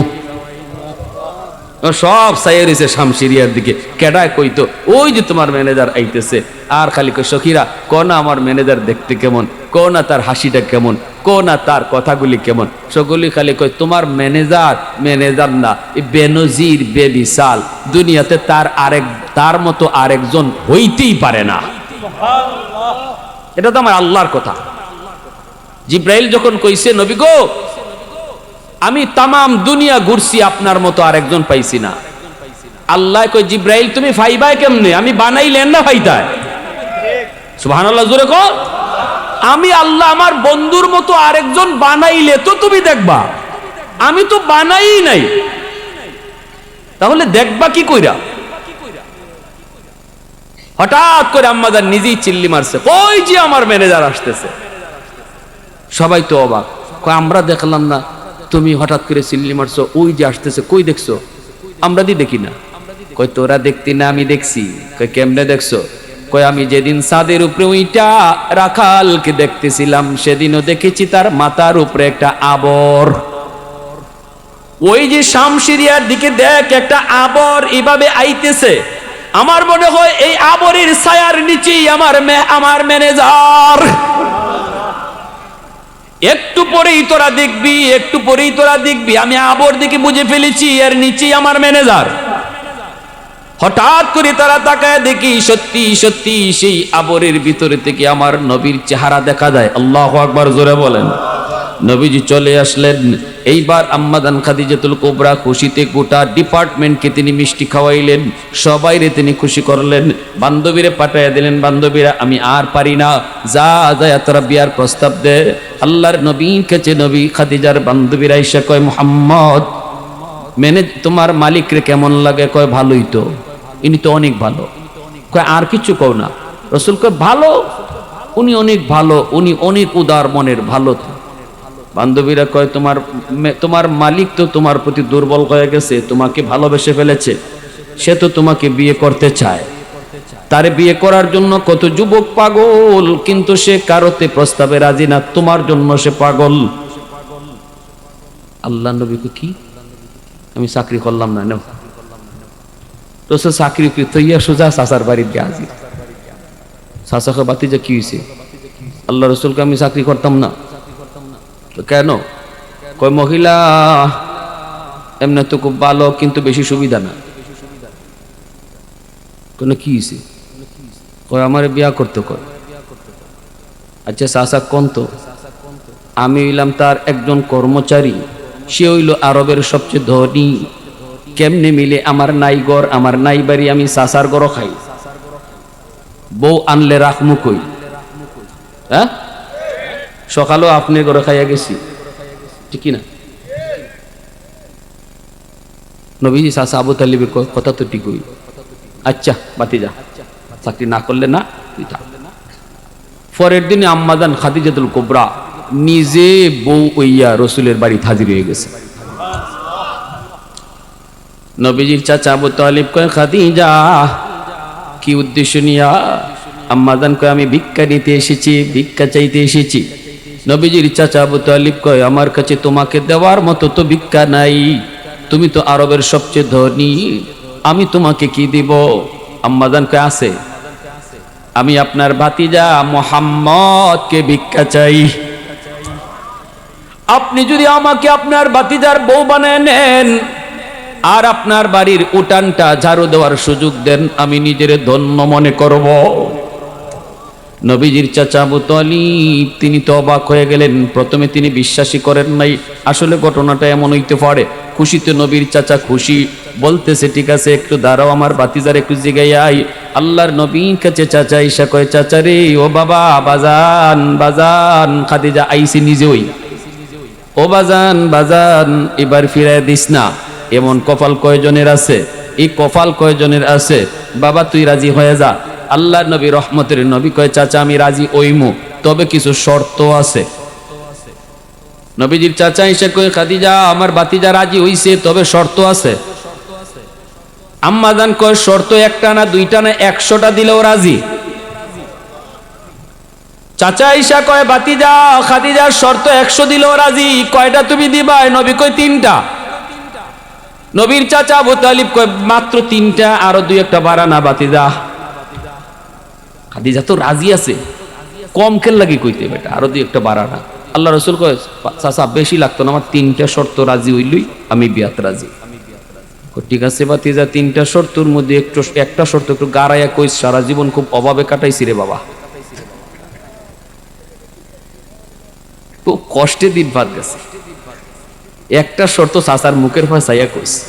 সব সাইয়েছে শামশিরিয়ার দিকে, কেডায় কইতো ওই যে তোমার ম্যানেজার আইতেছে। আর খালি কই, সখীরা কোনা আমার ম্যানেজার দেখতে কেমন, কোনা তার হাসিটা কেমন, কোনা তার কথাগুলি কেমন। সকলি খালি কই তোমার ম্যানেজার না, বেনজির বেবিসাল, দুনিয়াতে তার মতো আরেকজন হইতেই পারে না। এটা তো আমার আল্লাহর কথা। জিব্রাইল যখন কইছে, নবী গো আমি তামাম দুনিয়া ঘুরছি, আপনার মতো আরেকজন পাইছি না। আল্লাহ কয় জিব্রাইল তুমি ফাইবাই কেমনে? আমি বানাইলেন না ফাইতায়? সুবহানাল্লাহ, জোরে কও। আমি আল্লাহ আমার বন্ধুর মতো আরেকজন বানাইলে তো তুমি দেখবা, আমি তো বানাই নাই, তাহলে দেখবা কি কইরা? হঠাৎ করে আম্মাজান নিজেই চিল্লি মারছে, কই যে আমার ম্যানেজার আসতেছে। সবাই তো অবাক, কয় আমরা দেখলাম না, তুমি হঠাৎ করে চিল্লি মারছো, ওই যে আসতেছে, কই দেখছো? আমরা দি দেখি না। কই তোরা দেখতি না, আমি দেখছি। কই কেমনে দেখছো? কই আমি যেদিন ছাদের উপরে ওইটা রাখালকে দেখতেছিলাম, সেদিনও দেখেছি তার মাথার উপরে একটা আবর। ওই যে শামশিরিয়ার দিকে দেখ, একটা আবর এভাবে আইতেছে। আমার মনে হয় এই আবরের ছায়ার নিচেই আমার ম্যানেজার। একটু পরেই তোরা দেখবি, একটু পরেই তোরা দেখবি, আমি আবর দিকে বুঝে ফেলেছি এর নিচেই আমার ম্যানেজার। হঠাৎ করে তারা তাকায় দেখি, সত্যি সত্যি সেই আবরের ভিতরে থেকে আমার নবীর চেহারা দেখা যায়। আল্লাহু আকবার, জোরে বলেন। নবীজি চলে আসলেন। এইবার আম্মাদান খাদিজাতুল কুবরা খুশিতে গোটা ডিপার্টমেন্টকে তিনি মিষ্টি খাওয়াইলেন, সবাইরে তিনি খুশি করলেন। বান্ধবীরে পাঠাইয়া দিলেন, বান্ধবীরা আমি আর পারি না, যা যায় তোরা বিয়ার প্রস্তাব দে। আল্লাহর নবীর কাছে নবী খাদিজার বান্ধবীরা এসে কয়, মুহাম্মদ তোমার মালিকরে কেমন লাগে? কয় ভালোই তো, ইনি তো অনেক ভালো। কয় আর কিছু কও না? রাসূল কয় ভালো, উনি অনেক ভালো, উনি অনেক উদার মনের, ভালো তো। বান্ধবীরা কয় তোমার মালিক তো তোমার প্রতি দুর্বল হয়ে গেছে, তোমাকে ভালোবেসে ফেলেছে, সে তো তোমাকে বিয়ে করতে চায়। তারে বিয়ে করার জন্য কত যুবক পাগল, কিন্তু সে কারোতে প্রস্তাবে রাজি না, তোমার জন্য সে পাগল। আল্লাহ নবী কি আমি চাকরি করলাম না? নেও তো সে চাকরি তৈয়া সোজা চাচার বাড়ির গে হাজির। চাচাকে বাতিজা কি হয়েছে? আল্লাহ রসুলকে আমি চাকরি করতাম না। তো কেন? কয় মহিলা এমনি তো খুব ভালো, কিন্তু বেশি সুবিধা না। কেন কি হয়েছে? কয় আমার বিয়া করতে কয়। আচ্ছা চাচা কোন তো? আমি হইলাম তার একজন কর্মচারী, সে হইল আরবের সবচেয়ে ধনী। কেমনে মিলে আমার নাই ঘর, আমার নাই বাড়ি, আমি চাচার ঘর খাই, বউ আনলে রাখমু কই? হ্যাঁ, সকালেও আপনি ঘরে খাইয়া গেছি, ঠিক না? নবীজি চাচা আবু তালিবের কথা তো ঠিকই। আচ্ছা বাতি যা, চাকরি না করলে না তুই থাক। পরের দিনে আম্মাজান খাদিজাতুল কুবরা নিজে বউ ওইয়া রসুলের বাড়ি হাজির হয়ে গেছে। নবীজির চাচা আবু তালিব কয়, খাদিজা কি উদ্দেশ্য নিয়া? আম্মাজান কয়, আমি ভিক্ষা নিতে এসেছি, ভিক্ষা চাইতে এসেছি। নবীজির চাচা আবু তালিব কয়, আমার কাছে তোমাকে দেওয়ার মতো তো ভিক্ষা নাই, তুমি তো আরবের সবচেয়ে ধনী, আমি তোমাকে কি দিব? আম্মাজান কয়, আছে, আমি আপনার ভাতিজা মুহাম্মদকে ভিক্ষা চাই। আপনি যদি আমাকে আপনার ভাতিজার বউ বানায় নেন আর আপনার বাড়ির উঠানটা ঝাড়ু দেওয়ার সুযোগ দেন, আমি নিজের ধন্য মনে করব। নবীজির চাচা আবু তালিব তিনি তো অবাক হয়ে গেলেন। প্রথমে তিনি বিশ্বাসই করেন নাই, আসলে ঘটনাটা এমন হইতে পারে। খুশিতে নবীর চাচা খুশি, বলতেছে ঠিক আছে একটু দাঁড়াও, আমার ভাতিজার একটু জিগাইয়াই। আল্লাহর নবীর কাছে চাচা ঈশা কয়, চাচা রে, ও বাবা, বাজান বাজান, খাদিজা আইসি নিজেই, ও বাজান বাজান, এবার ফিরায় দিস না। এমন কপাল কয়জনের আছে? এই কপাল কয়জনের আছে? বাবা তুই রাজি হয়ে যা। আল্লাহ নবী রহমতের নবী কয়, চাচা আমি রাজি ওইমু, তবে কিছু শর্ত আছে। নবীজির চাচা এসে কয়, খাদিজা আমার ভাতিজা রাজি হইছে, তবে শর্ত আছে। আম্মাজান কয়, শর্ত একটা না দুইটা না 100টা দিলেও রাজি। চাচা ঈশা কয়, ভাতিজা খাদিজার শর্ত 100 দিলেও রাজি, কয়টা তুমি দিবা? নবী কয় 3টা। নবীর চাচা আবু তালিব কয়, মাত্র 3টা, আরো 2-1টা বাড়ানা ভাতিজা। খাদিজা তো রাজি আছে, কম কেন লাগি কইতে বেটা, আরো 2-1টা বাড়ানা। আল্লাহ রসুল কয়, চাচা বেশি লাগতো না, আমার 3টা শর্ত রাজি হইলই আমি বিয়াত রাজি। ঠিক আছে ভাতিজা, 3টা শর্তের মধ্যে একটা শর্ত একটু গাড়াইয়া কই, সারা জীবন খুব অভাবে কাটাইছি রে বাবা, খুব কষ্টে দিন ভাত গেছে। একটা শর্ত চাচার মুখের পর চাইয়া কইছে।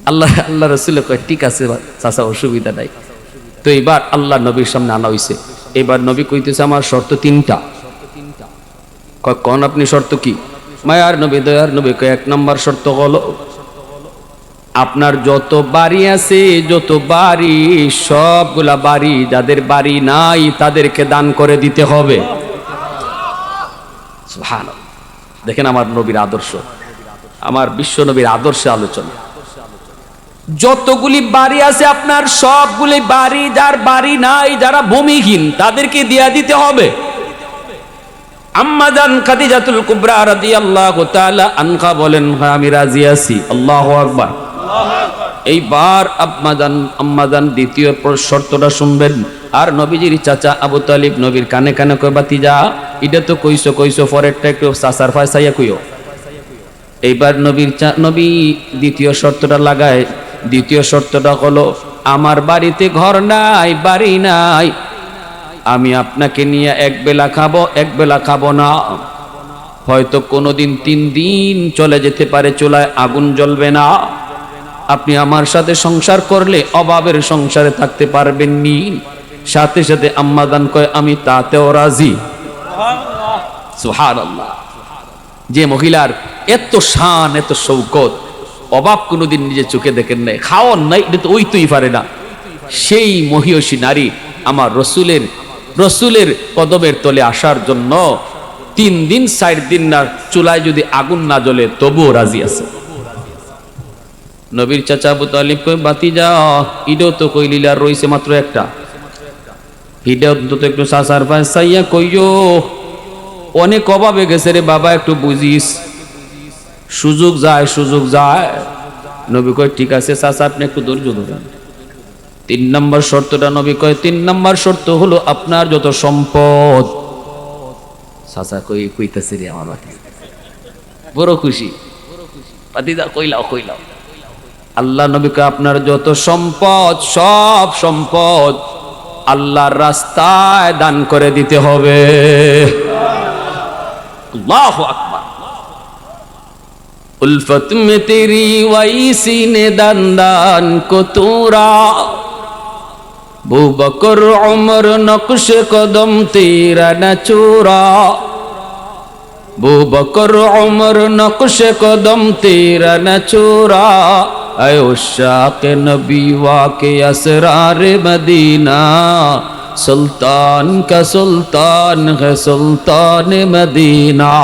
আল্লাহ রসুল কয় ঠিক আছে চাচা, অসুবিধা নাই। তো এবার আল্লাহ নবীর সামনে আনা হইছে। এবার নবী কইতেছে আমার শর্ত 3টা। কয় কোন আপনি শর্ত কি? মায়ার নবী দয়ার নবী কয় 1 নম্বর শর্ত হলো আপনার যত বাড়ি আছে, যত বাড়ি, সবগুলা বাড়ি যাদের বাড়ি নাই তাদেরকে দান করে দিতে হবে। সুবহানাল্লাহ। দেখেন আমার নবীর আদর্শ, আমার বিশ্ব নবীর আদর্শে আলোচনা। যতগুলি বাড়ি আছে আপনার সবগুলি বাড়ি, যার বাড়ি নাই, যারা ভূমিহীন, তাদেরকে দিয়া দিতে হবে। আম্মা জান খাদিজাতুল কুবরা রাদিয়াল্লাহু তাআলা আনহা বলেন, হ্যাঁ আমি রাজি আছি। আল্লাহু আকবার। এইবার আম্মা জান দ্বিতীয় শর্তটা শুনবেন। আর নবীজির চাচা আবু তালিব নবীর কানে কানে কয়, বাতিজা এটা তো কইছো পরেরটা একটু চাচার ফায়সাইয়া কইও। এইবার নবী দ্বিতীয় শর্তটা লাগায়। দ্বিতীয় শর্তটা হলো আমার বাড়িতে ঘর নাই, বাড়ি নাই, আমি আপনাকে নিয়ে এক বেলা খাবো না। হয়তো কোনোদিন 3 দিন চলে যেতে পারে, চুলায় আগুন জ্বলবে না। আপনি আমার সাথে সংসার করলে অভাবের সংসারে থাকতে পারবেন নি। সাথে সাথে আম্মা জান কয় আমি তাতেও রাজি। সুবহানাল্লাহ। যে মহিলার এত শান, এত শৌকত, অভাব কোনোদিন নিজে চোখে দেখেন নাই, খাওয়ান নাই, এটা তো ওইতেই পারে না, সেই মহিয়সী নারী আমার রসুলের কদমের তলে আসার জন্য 3 দিন 4 দিন না চুলায় যদি আগুন না জ্বলে তবুও রাজি আছে। নবীর চাচা আবু তালিব কই, বাতিজা ইডো তো কইলিলার রইছে মাত্র একটা, ইডো তো একটু চাচার ফায়সাইয়া কইও, অনেক অভাবে গেছে রে বাবা, একটু বুঝিস, সুযোগ যায়। নবী কয় ঠিক আছে চাচা, আপনি একটু ধৈর্য ধরেন। 3 নম্বর শর্তটা নবী কয়, 3 নম্বর শর্ত হলো আপনার যত সম্পদ। চাচা কইতাছে রে আমার বাতি, বড় খুশি। বাতিদা কইলাও। আল্লাহ নবী কয় আপনার যত সম্পদ, সব সম্পদ আল্লাহর রাস্তায় দান করে দিতে হবে। আল্লাহু আকবার। उल्फत में तेरी वही सीने दान को तूरा, बू बकर उमर नक्श कदम तेरा न चूरा, बू बकर उमर नक्श कदम तेरा न चूरा, ऐ उशाक नबी वाके असरार मदीना, सुल्तान का सुल्तान है सुल्तान मदीना,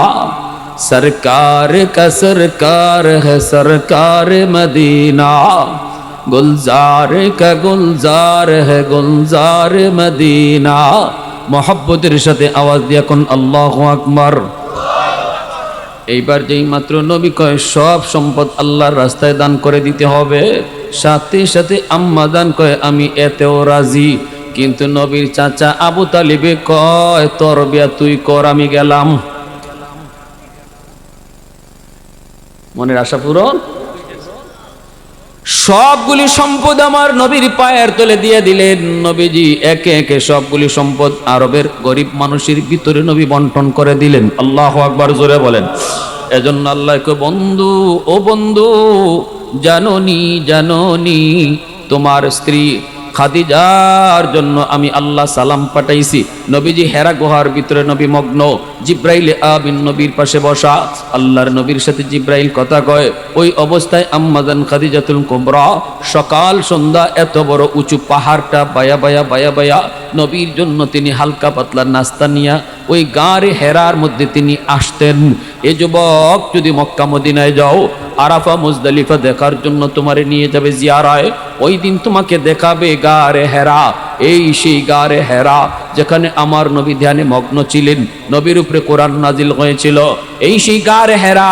सरकार का सरकार है सरकार मदीना, गुलजार का गुलजार है गुलजार मदीना। मोहब्बतेर साथे आवाज दिया कोन আল্লাহু আকবার। এইবার যেই মাত্র নবী কয় সব সম্পদ আল্লাহর রাস্তায় দান করে দিতে হবে, সাথে সাথে আম্মা দান কয় আমি এতেও রাজি। কিন্তু নবীর চাচা আবু তালিবে কয় তোর বিয়া তুই কর, আমি গেলাম। মনের আশা পূরণ। সবগুলি সম্পদ আমার নবীর পায়ের তলে দিয়ে দিলেন। নবীজি একে একে সবগুলি সম্পদ আরবের গরিব মানুষের ভিতরে নবী বন্টন করে দিলেন। আল্লাহু আকবার, জোরে বলেন। এজন্য আল্লাহ কয় বন্ধু, ও বন্ধু, জানোনি তোমার স্ত্রী খাদিজার জন্য আমি আল্লাহ সালাম পাঠাইছি। নবীজি হেরা গুহার ভিতরে নবী মগ্ন, জিব্রাইল আমিন নবীর পাশে বসা, আল্লাহর নবীর সাথে জিব্রাইল কথা কয়। ওই অবস্থায় আম্মা জান খাদিজাতুল কুবরা সকাল সন্ধ্যা এত বড় উঁচু পাহাড়টা বায়া নবীর জন্য তিনি হালকা পাতলা নাস্তা নিয়া ওই গাঁরে হেরার মধ্যে তিনি আসতেন। এ যুবক, যদি মক্কা মদিনায় যাও, আরাফা মুজদালিফা দেখার জন্য তোমারে নিয়ে যাবে জিয়ারায়, ওই দিন তোমাকে দেখাবে গারে হেরা। এই সেই গারে হেরা যেখানে আমার নবী ধ্যানে মগ্ন ছিলেন, নবীর উপরে কোরআন নাজিল হয়েছিল। এই সেই গারে হেরা,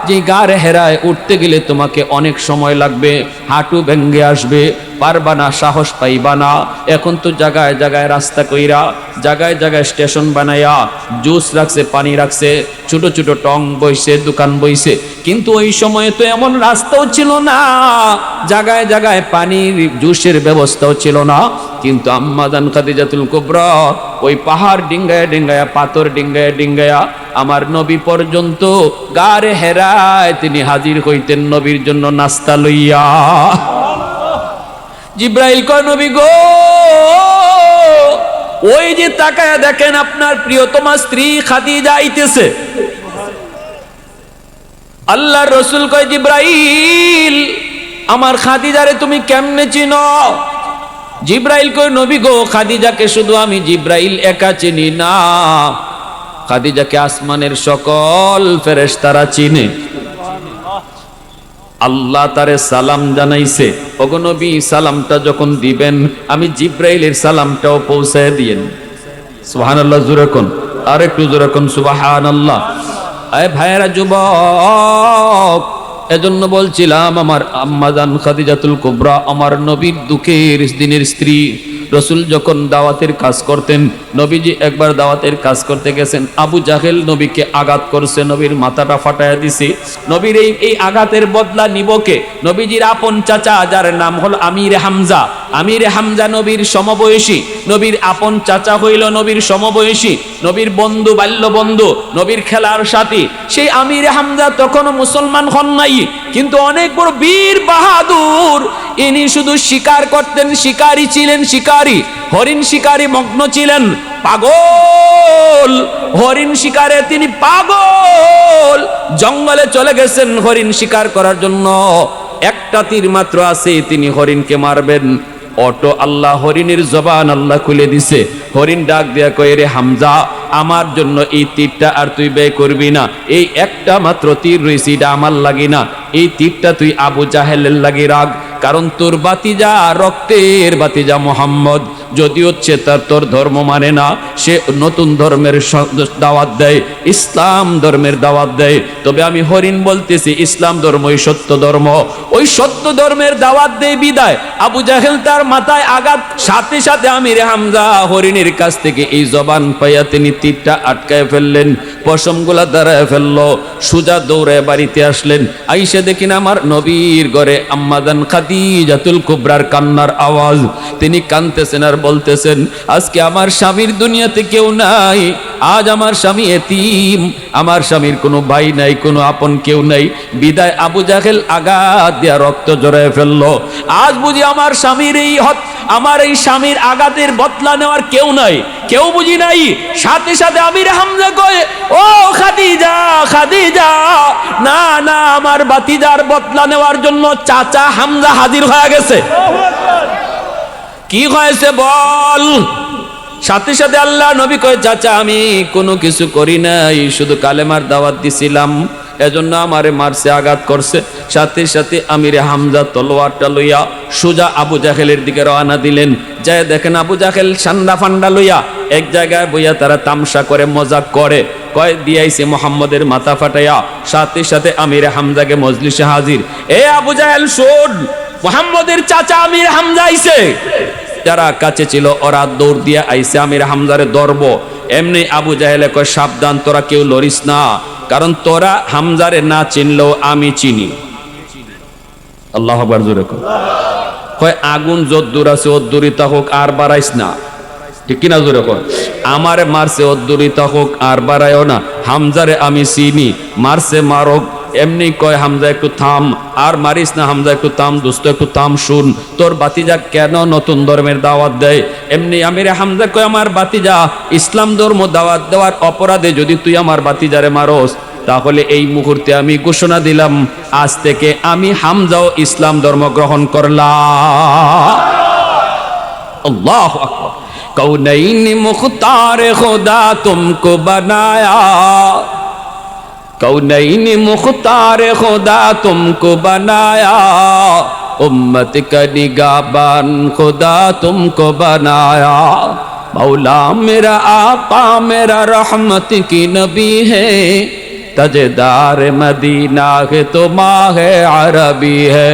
যে গারে হেরায় উঠতে গেলে তোমাকে অনেক সময় লাগবে, হাঁটু ভেঙ্গে আসবে, পারবা না, সাহস পাইবা না। এখন তো জায়গায় জায়গায় রাস্তা কইরা, জায়গায় জায়গায় স্টেশন বানাইয়া জুস রাখছে, পানি রাখছে, ছোট ছোট টং বইছে, দোকান বইছে। কিন্তু ওই সময়ে তো এমন রাস্তাও ছিল না, জায়গায় জায়গায় পানির জুসের ব্যবস্থাও ছিল না। কিন্তু আম্মা জান খাদিজাতুল কুবরা ওই পাহাড় ডিঙ্গায়া ডিঙ্গায়া, পাথর ডিঙ্গায়া ডিঙ্গায়া আমার নবী পর্যন্ত গারে হেরায় তিনি হাজির হইতেন নবীর জন্য নাস্তা লইয়া। জিব্রাইল কয়, নবী গো, ওই যে তাকায়া দেখেন আপনার প্রিয়তমা স্ত্রী খাদিজা আইতেছে। আল্লাহর রাসূল কয়, জিব্রাইল, আমার খাদিজারে তুমি কেমনে চিনো? জিব্রাইল কয়, নবী গো, খাদিজাকে শুধু আমি জিব্রাইল একা চিনি না, খাদিজাকে আসমানের সকল ফেরেশতারা চিনে। আল্লাহ তারে সালাম জানাইছে। ওগো নবী, সালামটা যখন দিবেন আমি জিব্রাইলের সালামটাও পৌঁছায় দিয়েন। সুবহানাল্লাহ, জোরে কোন, আর একটু জোরে কোন সুবহানাল্লাহ। আয় ভাইয়েরা, যুবক, এজন্য বলছিলাম আমার আম্মা জান খাদিজাতুল কুবরা আমার নবীর দুঃখের দিনের স্ত্রী। রসুল যখন দাওয়াতের কাজ করতেন, নবীজি একবার দাওয়াতের কাজ করতে গেছেন, আবু জাহেল নবীকে আঘাত করছে, নবীর মাথাটা ফাটাইয়া দিছে। নবীর এই আঘাতের বদলা নিব কে? নবীজির আপন চাচা, যার নাম হল আমির হামজা। আমির হামজা নবীর সমবয়সী, নবীর আপন চাচা হইল নবীর সমবয়সী, নবীর বন্ধু, বাল্য বন্ধু, নবীর খেলার সাথী। সেই আমির হামজা তখনও মুসলমান হন নাই, কিন্তু অনেক বড় বীর বাহাদুর। ইনি শুধু শিকার করতেন, শিকারী ছিলেন, শিকারী, হরিণ শিকারী মগ্ন ছিলেন, পাগল হরিণ শিকারে তিনি পাগল। জঙ্গলে চলে গেছেন হরিণ শিকার করার জন্য। একটা তীর মাত্র আছে, তিনি হরিণকে মারবেন। অটো আল্লাহ হরিণের জবান আল্লাহ খুলে দিছে। হরিণ ডাক দেয়া কয়, রে হামজা, আমার জন্য এই তীরটা আর তুই ব্যয় করবি না। এই একটা মাত্র তীর রয়েছে, এটা আমার লাগি না। এই তীরটা তুই আবু জাহেলের লাগি রাখ, কারণ তোর বাতিজা, রক্তের বাতিজা মুহাম্মদ, যদি হচ্ছে তোর ধর্ম মানে না, সে নতুন ধর্মের দাওয়াত দেয়, ইসলাম ধর্মের দাওয়াত দেয়। তবে আমি হরিণ বলতেছি, ইসলাম ধর্ম ওই সত্য ধর্ম, ওই সত্য ধর্মের দাওয়াত দেয় বিদায়। আবু জাহেল তার মাথায় আঘাত, সাথে সাথে আমির হামজা হরিণের কাছ থেকে এই জবান পাইয়া তিনি তীরটা আটকায় ফেললেন, পশমগুলা দাঁড়ায় ফেললো, সুজা দৌড়ে বাড়িতে আসলেন। আইসা দেখেন আমার নবীর ঘরে আম্মা জান খাদিজাতুল কুবরার কান্নার আওয়াজ। তিনি কাঁদতেছেন আর বলতেছেন, আজকে আমার স্বামীর দুনিয়াতে কেউ নাই, আজ আমার স্বামী এতিম, আমার স্বামীর কোনো ভাই নাই, কোনো আপন কেউ নাই, বিদায় আবু জাহেল আঘাত দিয়া রক্ত জড়ায় ফেললো। আজ বুঝি আমার স্বামীর আমার এই স্বামীর আঘাতের বদলা নেওয়ার কেউ নাই, কেউ বুঝি নাই। সাথে সাথে আমির হামজা কয়, ও খাদিজা, খাদিজা, না না, আমার বাতিজার বদলা নেওয়ার জন্য চাচা হামজা হাজির হয়ে গেছে। কি হয়েছে বল? সাথে সাথে আল্লাহ নবী কয়, চাচা, আমি কোনো কিছু করি নাই, শুধু কালেমার দাওয়াত দিছিলাম, এজন্য আমারে মারছে, আঘাত করছে। সাথে সাথে আমির হামজা তলোয়ারটা লইয়া সোজা আবু জাহেলের দিকে রওনা দিলেন। যায় দেখেন আবু জাহেল সান্ডা ফান্ডা লইয়া এক জায়গায় বইয়া তারা তামসা করে, মজাক করে, কয় দিয়াইছে মোহাম্মদের মাথা ফাটাইয়া। সাথে সাথে আমির হামজাকে মজলিসে হাজির। এ আবু জাহেল শোন, মোহাম্মদের চাচা আমির হামজা আইছে। যারা কাছে ছিল ওরা দৌড় দিয়ে আইছে আমির হামজারে ধরব। এমনি আবু জাহেলে কয়, সাবধান, তোরা কেউ লড়িস না, কারণ তোরা হামজারে না চিনলেও আমি চিনি। আল্লাহু আকবার, জোরে কয়, আগুন যদ্দূর আছে অদ্দূরই হোক, আর বাড়াইস না, ঠিক কিনা? জোরে কয়, আমারে মারছে অদ্দূরই হোক, আর বাড়ায়ও না, হামজারে আমি চিনি, মারছে মারক। এমনি কয়, হামজা একটু থাম, আর মারিস না, হামজা একটু থাম, দোস্ত একটু থাম, শুন তোর বাতিজা কেন নতুন ধর্মের দাওয়াত দেয়। এমনি আমির হামজা কয়, আমার বাতিজা ইসলাম ধর্ম দাওয়াত দেওয়ার অপরাধে যদি তুই আমার বাতিজারে মারস, তাহলে এই মুহূর্তে আমি ঘোষণা দিলাম, আজ থেকে আমি হামজাও ইসলাম ধর্ম গ্রহণ করলাম। আল্লাহু আকবার। কৌনৈন মুখতার খোদা তুমকো বানায়া, कौनैन मुख्तार खुदा तुमको बनाया, उम्मत का निगाहबान खुदा तुमको बनाया। मौला मेरा आपा मेरा रहमत की नबी है, तजदार मदीना है तो माह अरबी है,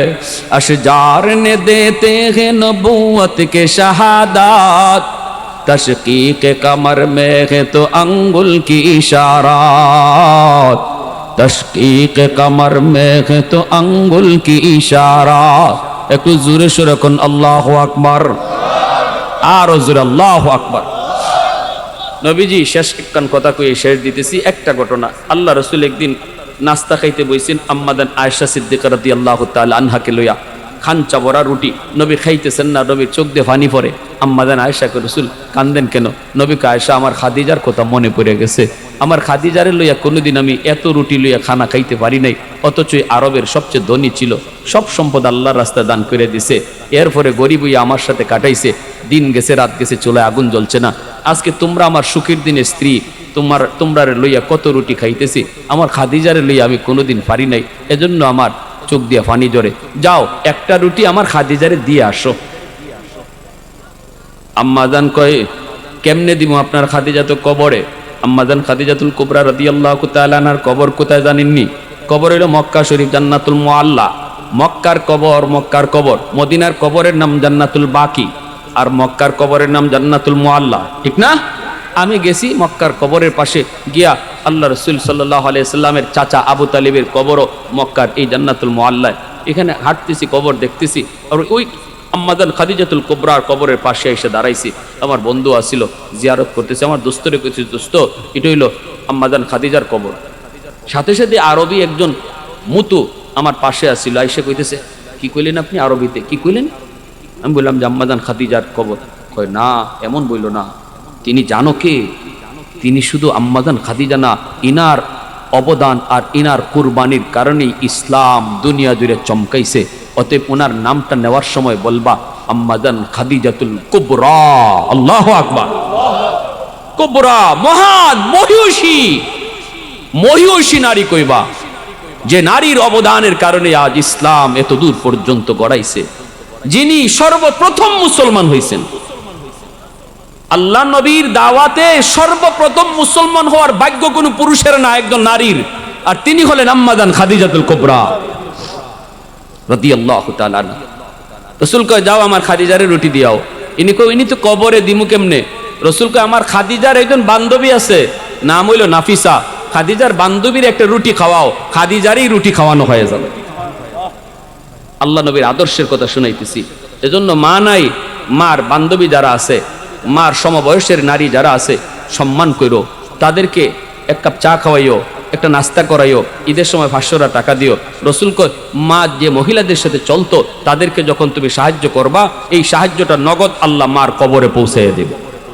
अशजार ने देते हैं नबूवत के शहादात, तशकीक कमर में है तो अंगुल की इशारात, तशकीक कमर में है तो अंगुल की इशारात। একটু জোরে সোরে কোন আল্লাহু আকবার, আর জোরে আল্লাহু আকবার। নবীজি শেষ একখান কথা কয়ে শেষ দিতেছি। একটা ঘটনা, আল্লাহ রাসূল একদিন নাস্তা খাইতে বইছেন আম্মাদান আয়েশা সিদ্দিকা রাদিয়াল্লাহু তাআলা আনহাকে লইয়া, খানচা ভরা রুটি, নবী খাইতেছেন না, নবীর চোখ দিয়ে পানি পড়ে। আম্মাদান আয়েশা কে রাসূল কান্দেন কেন? নবী কে আয়েশা আমার খাদিজার কথা মনে পড়ে গেছে, আমার খাদিজারে লইয়া কোনোদিন আমি এত রুটি লইয়া খানা খাইতে পারি নাই, অথচ আরবের সবচেয়ে ধনী ছিল, সব সম্পদ আল্লাহর রাস্তায় দান করে দিছে, এরপরে গরিব হইয়া আমার সাথে কাটাইছে, দিন গেছে রাত গেছে, চুলায় আগুন জ্বলছে না। আজকে তোমরা আমার সুখের দিনে স্ত্রী, তোমরারে লইয়া কত রুটি খাইতেছি, আমার খাদিজারে লইয়া আমি কোনোদিন পারি নাই, এজন্য আমার চোখ দিয়া পানি জরে। যাও একটা রুটি আমার খাদিজারে দিয়ে আসো। আম্মাজান কয় কেমনে দিব, আপনার খাদিজা তো কবরে। আম্মাজান খাদিজাতুল কুবরা রাদিয়াল্লাহু তাআলা আনহার কবর কোথায় জানেননি? কবর হলো মক্কা শরীফ, জান্নাতুল মুআল্লা। মক্কার কবর, মদিনার কবরের নাম জান্নাতুল বাকি, আর মক্কার কবরের নাম জান্নাতুল মুআল্লা, ঠিক না? আমি গেছি মক্কার কবরের পাশে গিয়া, আল্লাহ রাসূল সাল্লাল্লাহু আলাইহি সাল্লামের চাচা আবু তালিবের কবরও মক্কার এই জান্নাতুল মুআল্লায়। এখানে হাঁটতেছি, কবর দেখতেছি, আর ওই আম্মাজান খাদিজাতুল কুবরার কবরের পাশে এসে দাঁড়াইছি। আমার বন্ধু আসিল, জিয়ারত করতেছে, আমার দোস্তরে কইছি, দোস্ত এটা হইল আম্মাজান খাদিজার কবর। সাথে সাথে আরবি একজন মুতু আমার পাশে আসিল, আইসে কইতেছে কি কইলেন আপনি আরবিতে, কি কইলেন? আমি বললাম যে আম্মাজান খাদিজার কবর। কয় না, এমন বইল না, তিনি জানো কে? তিনি শুধু আম্মাজান খাদিজা না, ইনার অবদান আর ইনার কুরবানির কারণেই ইসলাম দুনিয়া জুড়ে চমকাইছে। অতএব ওনার নামটা নেওয়ার সময় বলবা আম্মাজান খাদিজাতুল কুবরা। আল্লাহু আকবার। কুবরা মহান মহিষী নারী কইবা, যে নারীর অবদানের কারণে আজ ইসলাম এত দূর পর্যন্ত গড়াইছে, যিনি সর্বপ্রথম মুসলমান হইছেন। আল্লাহ নবীর দাওয়াতে সর্বপ্রথম মুসলমান হওয়ার ভাগ্য কোনো পুরুষের না, একজন নারীর, আর তিনি হলেন আম্মাজান খাদিজাতুল কুবরা রাদিয়াল্লাহু তাআলা আনহা। রাসূল কয় যাও আমার খাদিজারে রুটি দিয়াও। ইনি কয় ইনি তো কবরে দিমু কেমনে? রাসূল কয় আমার খাদিজার একজন বান্ধবী আছে, নাম হইল নাফিসা, খাদিজার বান্ধবীর একটা রুটি খাওয়াও, খাদিজারই রুটি খাওয়ানো হয়ে যাবে। আল্লাহ নবীর আদর্শের কথা শুনাইতেছি। এজন্য মা নাই, মার বান্ধবী যারা আছে, মার সমবয়সের নারী যারা আছে, সম্মান করো, তাদেরকে এক কাপ চা খাওয়াইও, একটা নাস্তা করাইও, ঈদের সময় 500 টাকা দিও। রসুল কয় মা যে মহিলাদের সাথে চলতো তাদেরকে যখন তুমি সাহায্য করবা, এই সাহায্যটা নগদ আল্লাহ মার কবরে পৌঁছে দেবে।